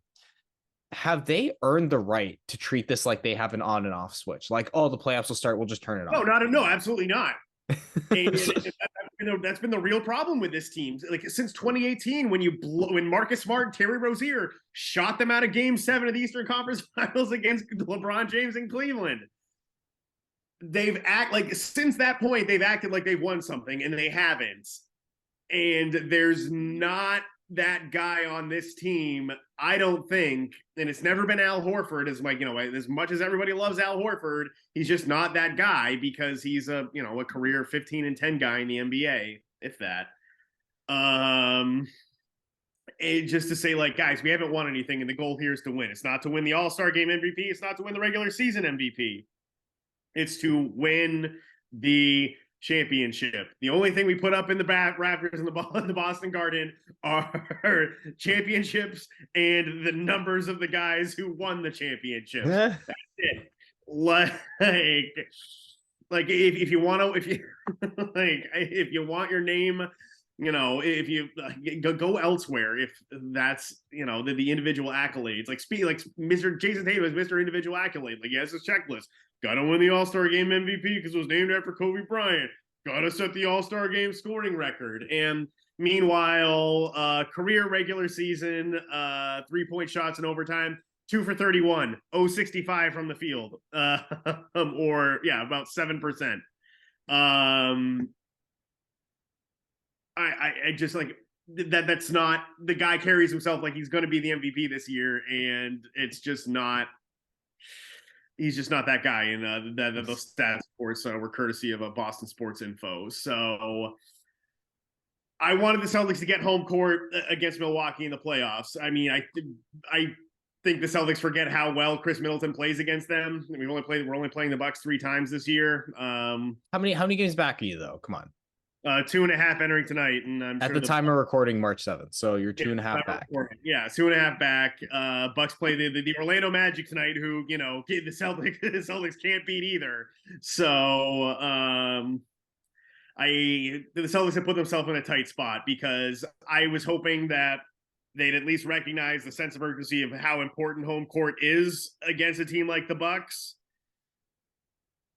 Speaker 1: Have they earned the right to treat this like they have an on and off switch? Like, oh, the playoffs will start, we'll just turn it on.
Speaker 2: no, absolutely not. And that's been the real problem with this team. Like since 2018, when Marcus Smart and Terry Rozier shot them out of Game 7 of the Eastern Conference Finals against LeBron James in Cleveland, since that point they've acted like they've won something, and they haven't. And there's not that guy on this team, I don't think, and it's never been Al Horford. As much as everybody loves Al Horford, he's just not that guy because he's a career 15-10 guy in the NBA, if that. Just to say, like, guys, we haven't won anything, and the goal here is to win. It's not to win the All-Star Game MVP. It's not to win the regular season MVP. It's to win the championship. The only thing we put up in the Raptors and the Boston Garden are championships and the numbers of the guys who won the championships. That's it. Like if you want your name, if you go elsewhere, if that's the individual accolades, like Mr. Jason Tatum is Mr. Individual Accolade, like he has his checklist. Gotta win the All-Star Game MVP because it was named after Kobe Bryant. Gotta set the All-Star Game scoring record. And meanwhile, career regular season, 3-point shots in overtime, 2 for 31, 0.65 from the field, or about 7%. I just like that. That's not, the guy carries himself like he's going to be the MVP this year, and it's just not. He's just not that guy. And those stats, of course, were courtesy of a Boston Sports Info. So I wanted the Celtics to get home court against Milwaukee in the playoffs. I mean, I think the Celtics forget how well Chris Middleton plays against them. We're only playing the Bucs 3 times this year.
Speaker 1: How many games back are you though? Come on.
Speaker 2: 2.5 entering tonight, and I'm
Speaker 1: at
Speaker 2: sure
Speaker 1: the time of recording March 7th, so you're 2.5 back.
Speaker 2: Yeah, 2.5 back. Bucks play the Orlando Magic tonight, who the Celtics can't beat either. So the Celtics have put themselves in a tight spot because I was hoping that they'd at least recognize the sense of urgency of how important home court is against a team like the Bucks.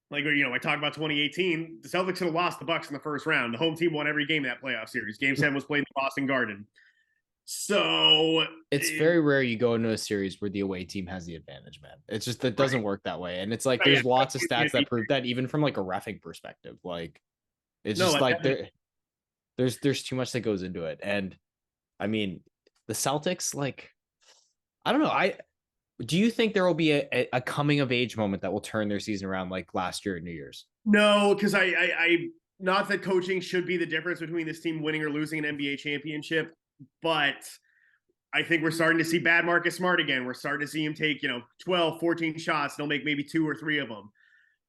Speaker 2: Like, you know, I talked about 2018. The Celtics had lost the Bucs in the first round. The home team won every game in that playoff series. Game 7 was played in the Boston Garden. So
Speaker 1: It's very rare you go into a series where the away team has the advantage, man. It's just that doesn't
Speaker 2: right,
Speaker 1: work that way. And it's like
Speaker 2: right,
Speaker 1: there's lots of
Speaker 2: yeah,
Speaker 1: stats that prove that even from like a reffing perspective. Like it's
Speaker 2: no,
Speaker 1: just like
Speaker 2: definitely.
Speaker 1: there's too much that goes into it. And I mean, the Celtics, like, I don't know. I do you think there will be a coming of age moment that will turn their season around like last year at New Year's?
Speaker 2: No, because I not that coaching should be the difference between this team winning or losing an NBA championship, but I think we're starting to see bad Marcus Smart again. We're starting to see him take, 12, 14 shots. And he'll make maybe 2 or 3 of them.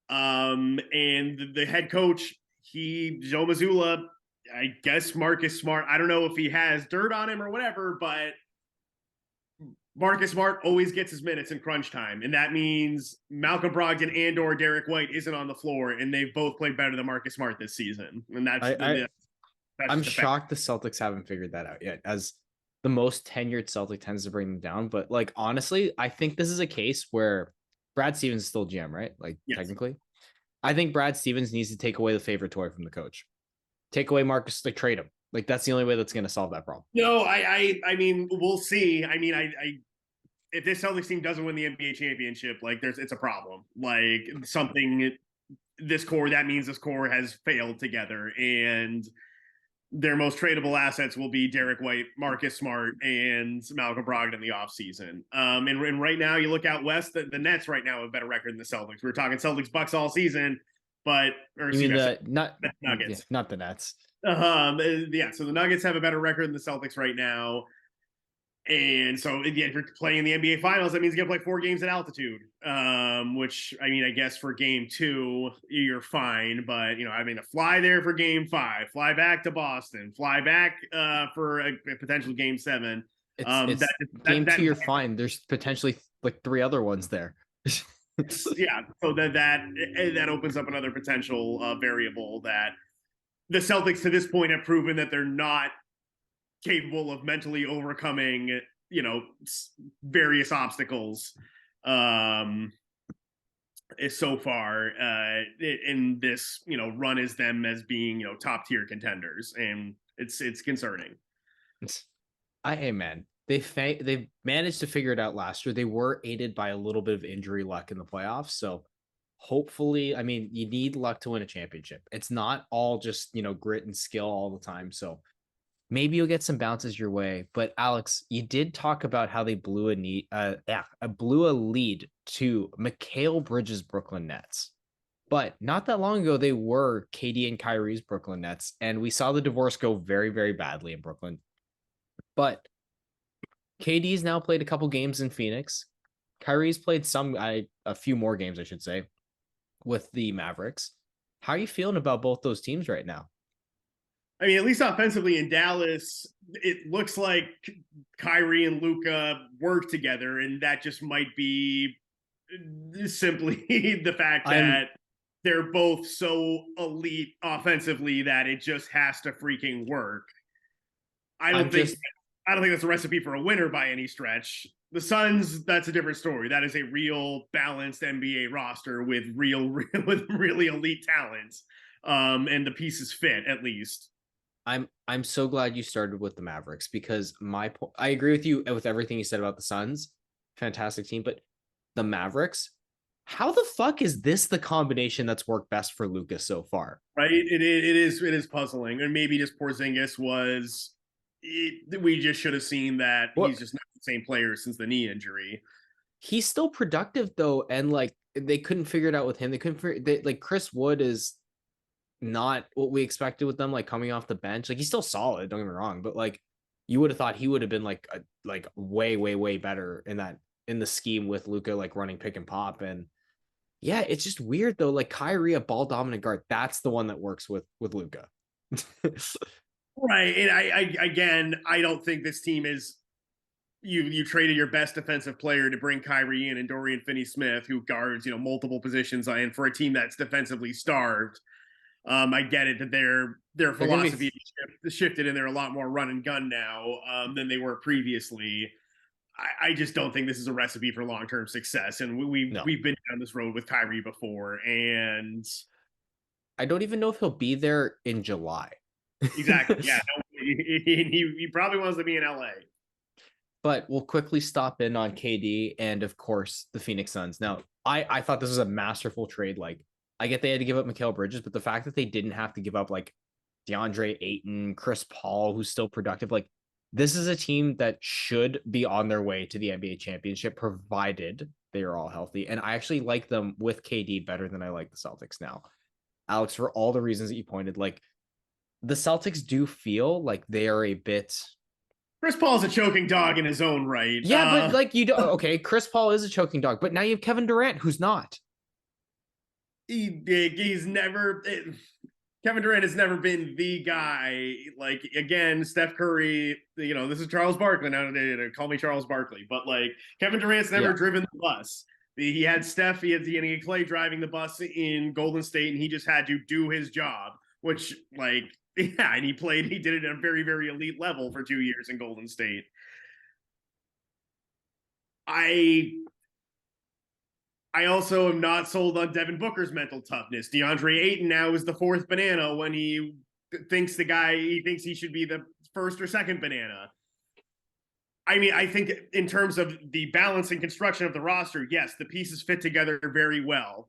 Speaker 2: And the head coach, Joe Mazzulla, I guess Marcus Smart, I don't know if he has dirt on him or whatever, but Marcus Smart always gets his minutes in crunch time. And that means Malcolm Brogdon and or Derek White isn't on the floor. And they've both played better than Marcus Smart this season. And that's
Speaker 1: I'm
Speaker 2: just a fact.
Speaker 1: shocked the Celtics haven't figured that out yet. As the most tenured Celtic tends to bring them down. But like honestly, I think this is a case where Brad Stevens is still GM, right? Like
Speaker 2: Yes.
Speaker 1: technically. I think Brad Stevens needs to take away the favorite toy from the coach. Take away Marcus, like trade him. Like that's the only way that's gonna solve that problem.
Speaker 2: No, I mean, we'll see. I mean, I if this Celtics team doesn't win the NBA championship, like it's a problem. Like something that means this core has failed together, and their most tradable assets will be Derek White, Marcus Smart, and Malcolm Brogdon in the offseason. And right now, you look out west, the Nets right now have a better record than the Celtics. We were talking Celtics Bucks all season, or
Speaker 1: You mean
Speaker 2: excuse me,
Speaker 1: the not
Speaker 2: Nuggets.
Speaker 1: not the Nets.
Speaker 2: Yeah, so the Nuggets have a better record than the Celtics right now. And so, if you're playing in the NBA Finals, that means you're going to play 4 games at altitude. Which I mean, I guess for Game 2, you're fine. But I mean, to fly there for Game 5, fly back to Boston, fly back for a potential Game 7.
Speaker 1: It's game 2. You're fine. There's potentially like 3 other ones there.
Speaker 2: Yeah, so that opens up another potential variable that the Celtics to this point have proven that they're not capable of mentally overcoming, various obstacles so far in this, run as them as being, top tier contenders. And it's concerning.
Speaker 1: Hey man, they managed to figure it out last year. They were aided by a little bit of injury luck in the playoffs, so hopefully, I mean, you need luck to win a championship. It's not all just grit and skill all the time. So maybe you'll get some bounces your way. But Alex, you did talk about how they blew a lead to Mikal Bridges' Brooklyn Nets. But not that long ago, they were KD and Kyrie's Brooklyn Nets, and we saw the divorce go very, very badly in Brooklyn. But KD's now played a couple games in Phoenix. Kyrie's played a few more games, I should say, with the Mavericks. How are you feeling about both those teams right now?
Speaker 2: I mean, at least offensively in Dallas, it looks like Kyrie and Luka work together, and that just might be simply the fact that they're both so elite offensively that it just has to freaking work. I don't think that's a recipe for a winner by any stretch. The Suns, that's a different story. That is a real balanced NBA roster with really elite talents, and the pieces fit at least.
Speaker 1: I'm so glad you started with the Mavericks because I agree with you with everything you said about the Suns. Fantastic team, but the Mavericks, how the fuck is this the combination that's worked best for Luka so far?
Speaker 2: Right? It is puzzling, and maybe just Porzingis was. We just should have seen that he's just not the same player since the knee injury.
Speaker 1: He's still productive though, and like they couldn't figure it out with him. Like Chris Wood is not what we expected with them, like coming off the bench. Like he's still solid, don't get me wrong, but like you would have thought he would have been like way better in the scheme with Luka like running pick and pop. And yeah, it's just weird though. Like Kyrie, a ball dominant guard, that's the one that works with Luka.
Speaker 2: Right. And I don't think this team is you traded your best defensive player to bring Kyrie in and Dorian Finney-Smith, who guards, multiple positions, and for a team that's defensively starved. I get it that their philosophy shifted and they're a lot more run and gun now than they were previously. I just don't think this is a recipe for long-term success. And
Speaker 1: No,
Speaker 2: we've been down this road with Kyrie before, and
Speaker 1: I don't even know if he'll be there in July.
Speaker 2: exactly, yeah, no, he probably wants to be in LA.
Speaker 1: But we'll quickly stop in on KD and, of course, the Phoenix Suns. Now, I thought this was a masterful trade. Like, I get they had to give up Mikal Bridges, but the fact that they didn't have to give up like DeAndre Ayton, Chris Paul, who's still productive, like this is a team that should be on their way to the NBA championship, provided they are all healthy. And I actually like them with KD better than I like the Celtics now. Alex, for all the reasons that you pointed, like the Celtics do feel like they are a bit.
Speaker 2: Chris Paul's a choking dog in his own right.
Speaker 1: Yeah, but like you don't. Okay, Chris Paul is a choking dog, but now you have Kevin Durant, who's not.
Speaker 2: He's never. Kevin Durant has never been the guy. Like again, Steph Curry. This is Charles Barkley now. They call me Charles Barkley, but like Kevin Durant's never driven the bus. He had Steph. He had Clay driving the bus in Golden State, and he just had to do his job. Which like yeah, and he did it at a very, very elite level for 2 years in Golden State. I also am not sold on Devin Booker's mental toughness. DeAndre Ayton now is the fourth banana when he thinks he should be the first or second banana. I mean, I think in terms of the balance and construction of the roster, yes, the pieces fit together very well.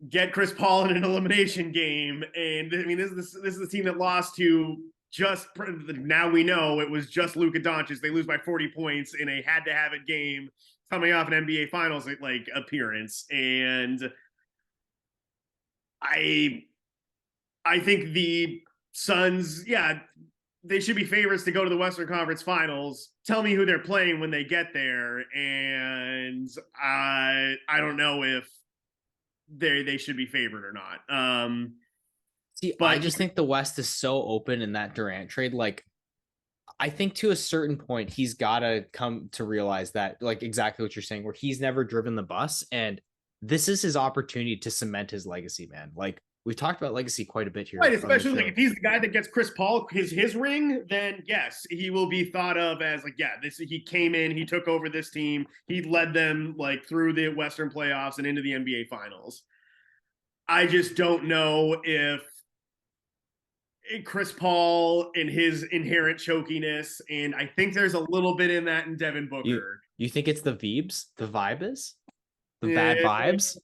Speaker 2: Get Chris Paul in an elimination game, and I mean, this is the team that lost to just now we know it was just Luka Doncic. They lose by 40 points in a had-to-have-it game coming off an NBA Finals like appearance, and I think the Suns, yeah, they should be favorites to go to the Western Conference Finals. Tell me who they're playing when they get there, and I don't know if they should be favored or not.
Speaker 1: See,
Speaker 2: But
Speaker 1: I just think the West is so open in that Durant trade. Like, I think to a certain point, he's got to come to realize that, like, exactly what you're saying, where he's never driven the bus. And this is his opportunity to cement his legacy, man. Like, we've talked about legacy quite a bit here.
Speaker 2: right, especially like if he's the guy that gets Chris Paul his ring, then yes, he will be thought of as like, yeah, he came in, he took over this team, he led them like through the Western playoffs and into the NBA Finals. I just don't know if Chris Paul and his inherent chokiness, and I think there's a little bit in that in Devin Booker.
Speaker 1: You think it's the vibes? The vibe is? The bad vibes?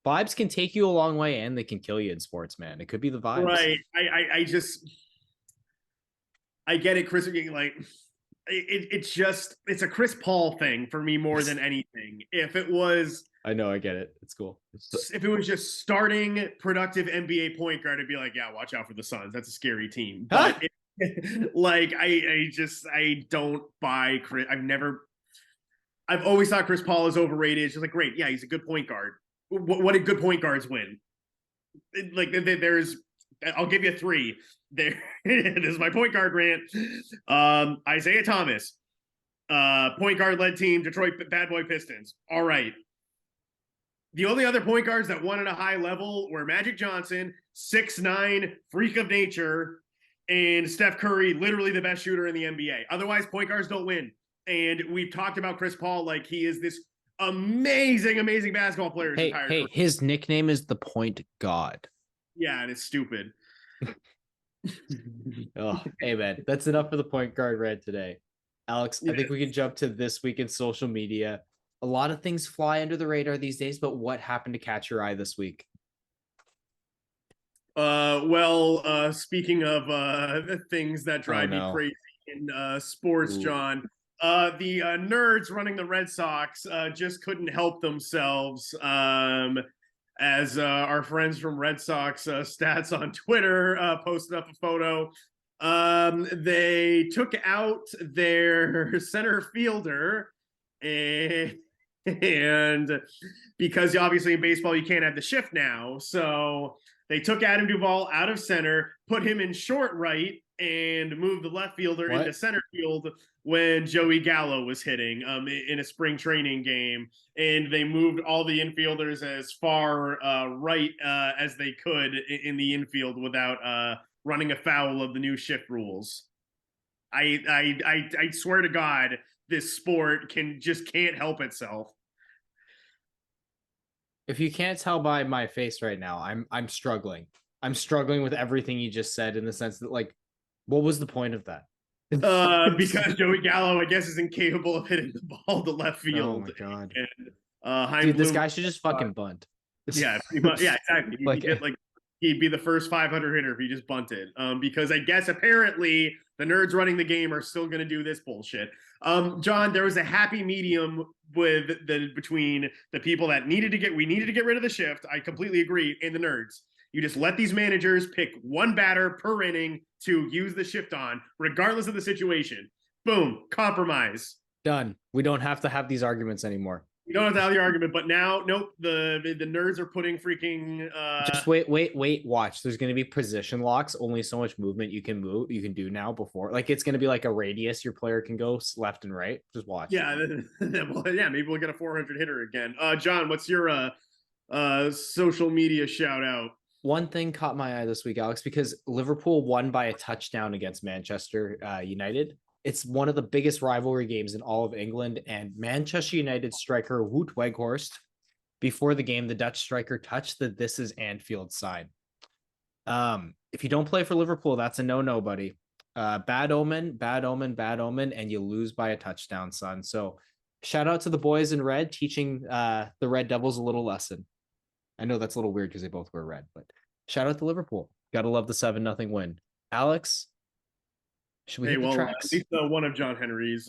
Speaker 1: Vibes can take you a long way and they can kill you in sports, man. It could be the vibes.
Speaker 2: Right. I get it, Chris. Like, it's a Chris Paul thing for me more than anything. If it was,
Speaker 1: I know, I get it. It's cool.
Speaker 2: If it was just starting productive NBA point guard, I'd be like, yeah, watch out for the Suns. That's a scary team. But like, I don't buy Chris. I've always thought Chris Paul is overrated. It's just like, great, yeah, he's a good point guard. What did good point guards win? Like, I'll give you three. This is my point guard rant. Isaiah Thomas, point guard led team, Detroit Bad Boy Pistons. All right. The only other point guards that won at a high level were Magic Johnson, 6'9", freak of nature, and Steph Curry, literally the best shooter in the NBA. Otherwise, point guards don't win. And we've talked about Chris Paul like he is this amazing, amazing basketball player.
Speaker 1: Hey, his nickname is the Point God.
Speaker 2: Yeah, and it's stupid.
Speaker 1: Oh, hey, man, that's enough for the point guard rant today. Alex, I think we can jump to this week in social media. A lot of things fly under the radar these days, but what happened to catch your eye this week?
Speaker 2: Speaking of things that drive me crazy in sports, John, the nerds running the Red Sox just couldn't help themselves. As our friends from Red Sox Stats on Twitter posted up a photo. They took out their center fielder, and because obviously in baseball you can't have the shift now, so they took Adam Duvall out of center, put him in short right, and moved the left fielder into center field when Joey Gallo was hitting in a spring training game. And they moved all the infielders as far right as they could in the infield without running afoul of the new shift rules. I swear to God, this sport can't help itself.
Speaker 1: If you can't tell by my face right now, I'm struggling. I'm struggling with everything you just said in the sense that, like, what was the point of that?
Speaker 2: Because Joey Gallo, I guess, is incapable of hitting the ball to left
Speaker 1: Oh
Speaker 2: field.
Speaker 1: my god,
Speaker 2: And
Speaker 1: dude, this
Speaker 2: Bloom,
Speaker 1: guy should just fucking bunt.
Speaker 2: yeah, pretty much, yeah, exactly.
Speaker 1: Like,
Speaker 2: He'd be the first 500 hitter if he just bunted. Because I guess apparently the nerds running the game are still going to do this bullshit. John, there was a happy medium between the people that needed to get rid of the shift. I completely agree, and the nerds. You just let these managers pick one batter per inning to use the shift on, regardless of the situation. Boom, compromise.
Speaker 1: done. We don't have to have these arguments anymore.
Speaker 2: You don't have to have the argument, but now, nope. The nerds are putting freaking.
Speaker 1: Just wait. Watch. There's going to be position locks. Only so much movement you can do now before. Like, it's going to be like a radius your player can go left and right. Just watch.
Speaker 2: Yeah, well, yeah. Maybe we'll get a 400 hitter again. John, what's your social media shout out?
Speaker 1: One thing caught my eye this week, Alex, because Liverpool won by a touchdown against Manchester United. It's one of the biggest rivalry games in all of England, and Manchester United striker Wout Weghorst, before the game, the Dutch striker touched the "This is Anfield" sign. If you don't play for Liverpool, that's a no-no, buddy. Bad omen, and you lose by a touchdown, son. So shout out to the boys in red teaching the Red Devils a little lesson. I know that's a little weird because they both wear red, but shout out to Liverpool. Gotta love the 7-0 win. Alex, should we hit the tracks?
Speaker 2: At least one of John Henry's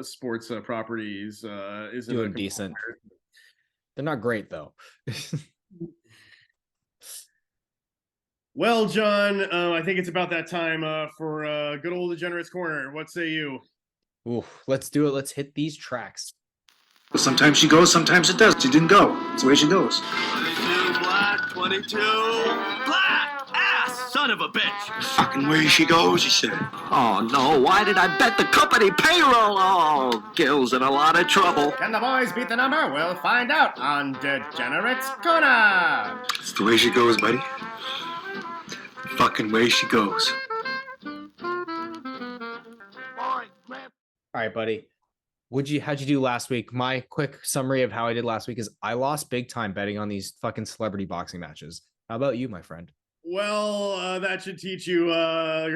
Speaker 2: sports properties is
Speaker 1: doing decent. They're not great though.
Speaker 2: Well, John, I think it's about that time for good old Degenerates Corner. What say you?
Speaker 1: Ooh, let's do it. Let's hit these tracks.
Speaker 3: Sometimes she goes, sometimes it does. She didn't go. That's the way she goes.
Speaker 4: 22 black, 22 black, ass, son of a bitch.
Speaker 3: Fucking way she goes, he said.
Speaker 5: Oh no, why did I bet the company payroll? Oh, Gil's in a lot of trouble.
Speaker 2: Can the boys beat the number? We'll find out on Degenerates Corner.
Speaker 3: It's the way she goes, buddy. Fucking way she goes.
Speaker 1: All right, buddy. How'd you do last week? My quick summary of how I did last week is I lost big time betting on these fucking celebrity boxing matches. How about you, my friend?
Speaker 2: Well, that should teach you a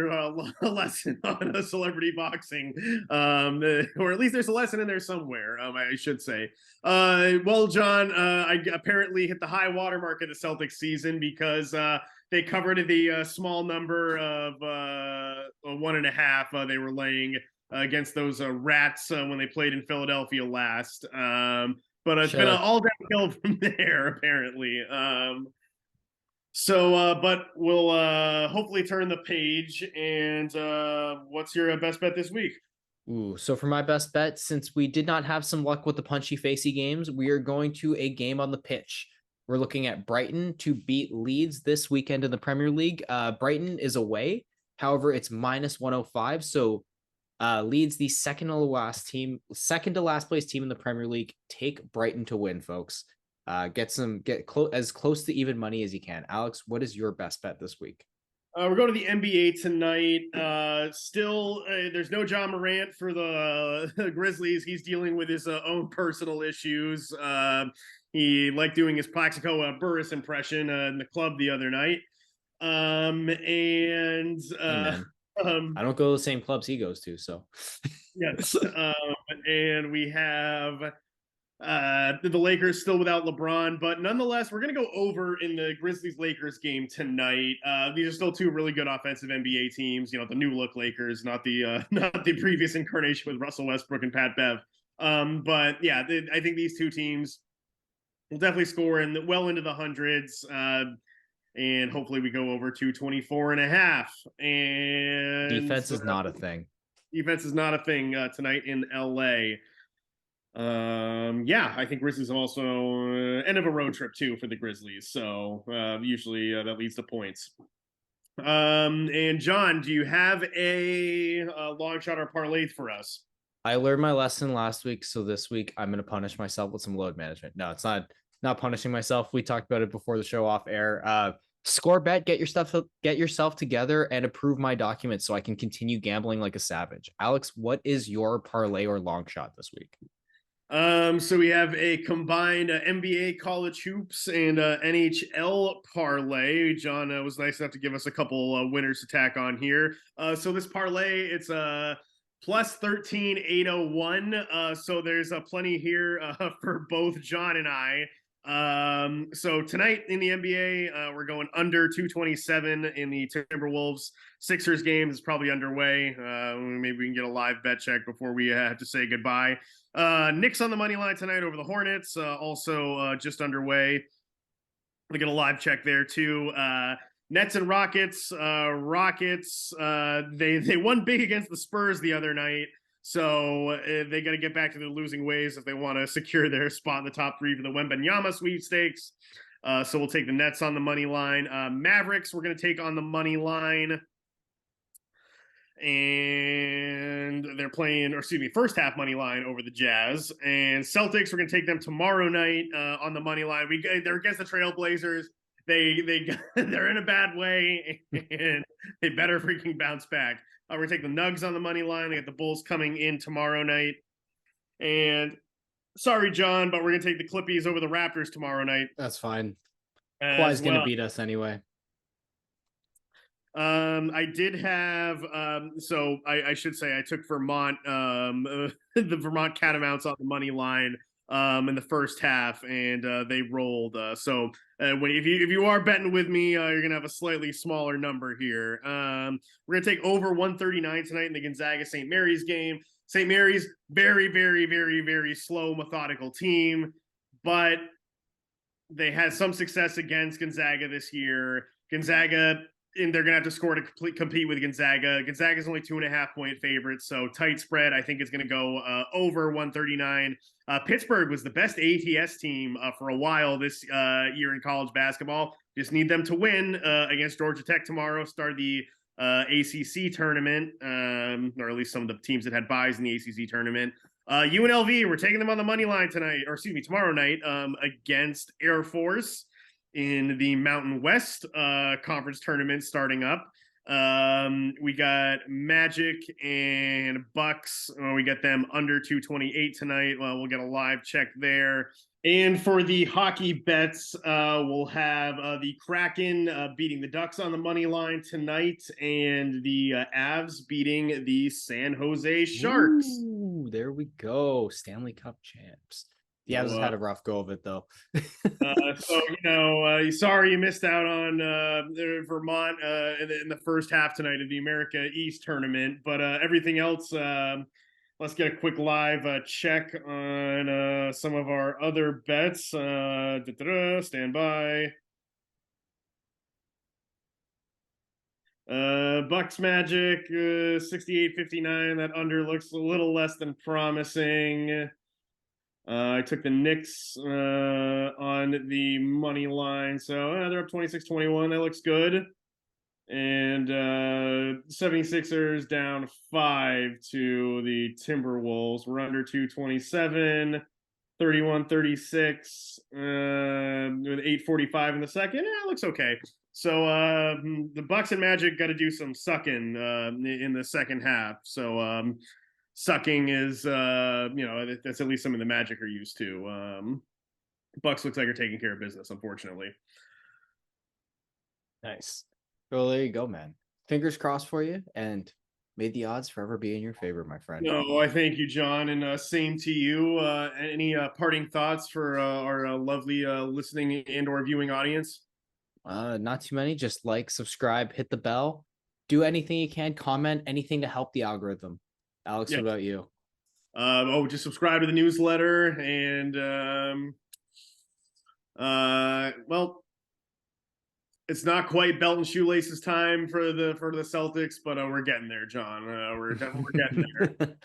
Speaker 2: lesson on celebrity boxing, or at least there's a lesson in there somewhere. I should say. Well, John, I apparently hit the high watermark of the Celtics season because they covered the small number of 1.5 they were laying against those rats when they played in Philadelphia last. But it's been all downhill from there, apparently. But we'll hopefully turn the page. And what's your best bet this week?
Speaker 1: Ooh, so for my best bet, since we did not have some luck with the punchy facey games, we are going to a game on the pitch. We're looking at Brighton to beat Leeds this weekend in the Premier League. Brighton is away. However, it's -105. So Leeds, the second to last place team in the Premier League. Take Brighton to win, folks. Get as close to even money as you can. Alex, what is your best bet this week?
Speaker 2: We're going to the NBA tonight. Still, there's no John Morant for the Grizzlies. He's dealing with his own personal issues. He liked doing his Plaxico Burress impression in the club the other night. I
Speaker 1: don't go to the same clubs he goes to, so
Speaker 2: yes. And we have the Lakers still without LeBron, but nonetheless, we're going to go over in the Grizzlies-Lakers game tonight. These are still two really good offensive NBA teams. You know, the new look Lakers, not the previous incarnation with Russell Westbrook and Pat Bev. But yeah, I think these two teams will definitely score well into the hundreds. And hopefully we go over to 24.5. And
Speaker 1: defense is not a thing.
Speaker 2: Defense is not a thing tonight in LA. Yeah, I think Grizzlies also end of a road trip too for the Grizzlies. So usually that leads to points. And John, do you have a long shot or parlay for us?
Speaker 1: I learned my lesson last week, so this week I'm going to punish myself with some load management. No, it's not punishing myself. We talked about it before the show off air. Score bet, get yourself together and approve my documents so I can continue gambling like a savage. Alex, what is your parlay or long shot this week?
Speaker 2: So we have a combined NBA college hoops and NHL parlay. John was nice enough to give us a couple winners to tack on here. So this parlay, it's plus 13,801. So there's plenty here for both John and I. So tonight in the NBA, we're going under 227 in the Timberwolves Sixers game. Is probably underway. Maybe we can get a live bet check before we have to say goodbye. Knicks on the money line tonight over the Hornets, also just underway. We get a live check there too. Nets and Rockets. Rockets. They won big against the Spurs the other night. So they got to get back to their losing ways if they want to secure their spot in the top 3 for the Wembanyama sweepstakes. So we'll take the Nets on the money line. Mavericks, we're going to take on the money line. And they're playing, or excuse me, first half money line over the Jazz. And Celtics, we're going to take them tomorrow night on the money line. They're against the Trailblazers. They're in a bad way, and they better freaking bounce back. We're going to take the Nugs on the money line. They got the Bulls coming in tomorrow night. And sorry, John, but we're going to take the Clippies over the Raptors tomorrow night.
Speaker 1: That's fine. Kawhi's going to beat us anyway.
Speaker 2: I did have so I should say I took Vermont the Vermont Catamounts on the money line in the first half, and they rolled. So if you are betting with me, you're gonna have a slightly smaller number here. We're gonna take over 139 tonight in the Gonzaga St. Mary's game. St. Mary's very, very, very, very slow, methodical team, but they had some success against Gonzaga this year. Gonzaga. And they're going to have to score to compete with Gonzaga. Gonzaga's only 2.5-point favorites, so tight spread. I think it's going to go over 139. Pittsburgh was the best ATS team for a while this year in college basketball. Just need them to win against Georgia Tech tomorrow, start the ACC tournament, or at least some of the teams that had buys in the ACC tournament. UNLV, we're taking them on the money line tonight, or excuse me, tomorrow night against Air Force in the Mountain West conference tournament starting up. We got Magic and Bucks. We got them under 228 tonight. We'll get a live check there. And for the hockey bets, we'll have the Kraken beating the Ducks on the money line tonight, and the Avs beating the San Jose Sharks.
Speaker 1: Ooh, there we go. Stanley Cup champs. The Avs had a rough go of it, though.
Speaker 2: So, sorry you missed out on Vermont in the first half tonight of the America East tournament. But everything else, let's get a quick live check on some of our other bets. Stand by. Bucks Magic, 68-59. That under looks a little less than promising. I took the Knicks on the money line, so they're up 26-21. That looks good. And 76ers down 5 to the Timberwolves. We're under 227, 31-36 with 8:45 in the second. Yeah, it looks okay. So the Bucks and Magic got to do some sucking in the second half. So sucking is, that's at least something the Magic are used to. Bucks looks like they're taking care of business, unfortunately.
Speaker 1: Nice. Well, there you go, man. Fingers crossed for you, and may the odds forever be in your favor, my friend.
Speaker 2: No, I thank you, John, and same to you. Any parting thoughts for our lovely listening and or viewing audience?
Speaker 1: Not too many. Just like, subscribe, hit the bell, do anything you can, comment, anything to help the algorithm. Alex, what about you?
Speaker 2: Just subscribe to the newsletter, and it's not quite belt and shoelaces time for the Celtics, but we're getting there, John. We're getting there.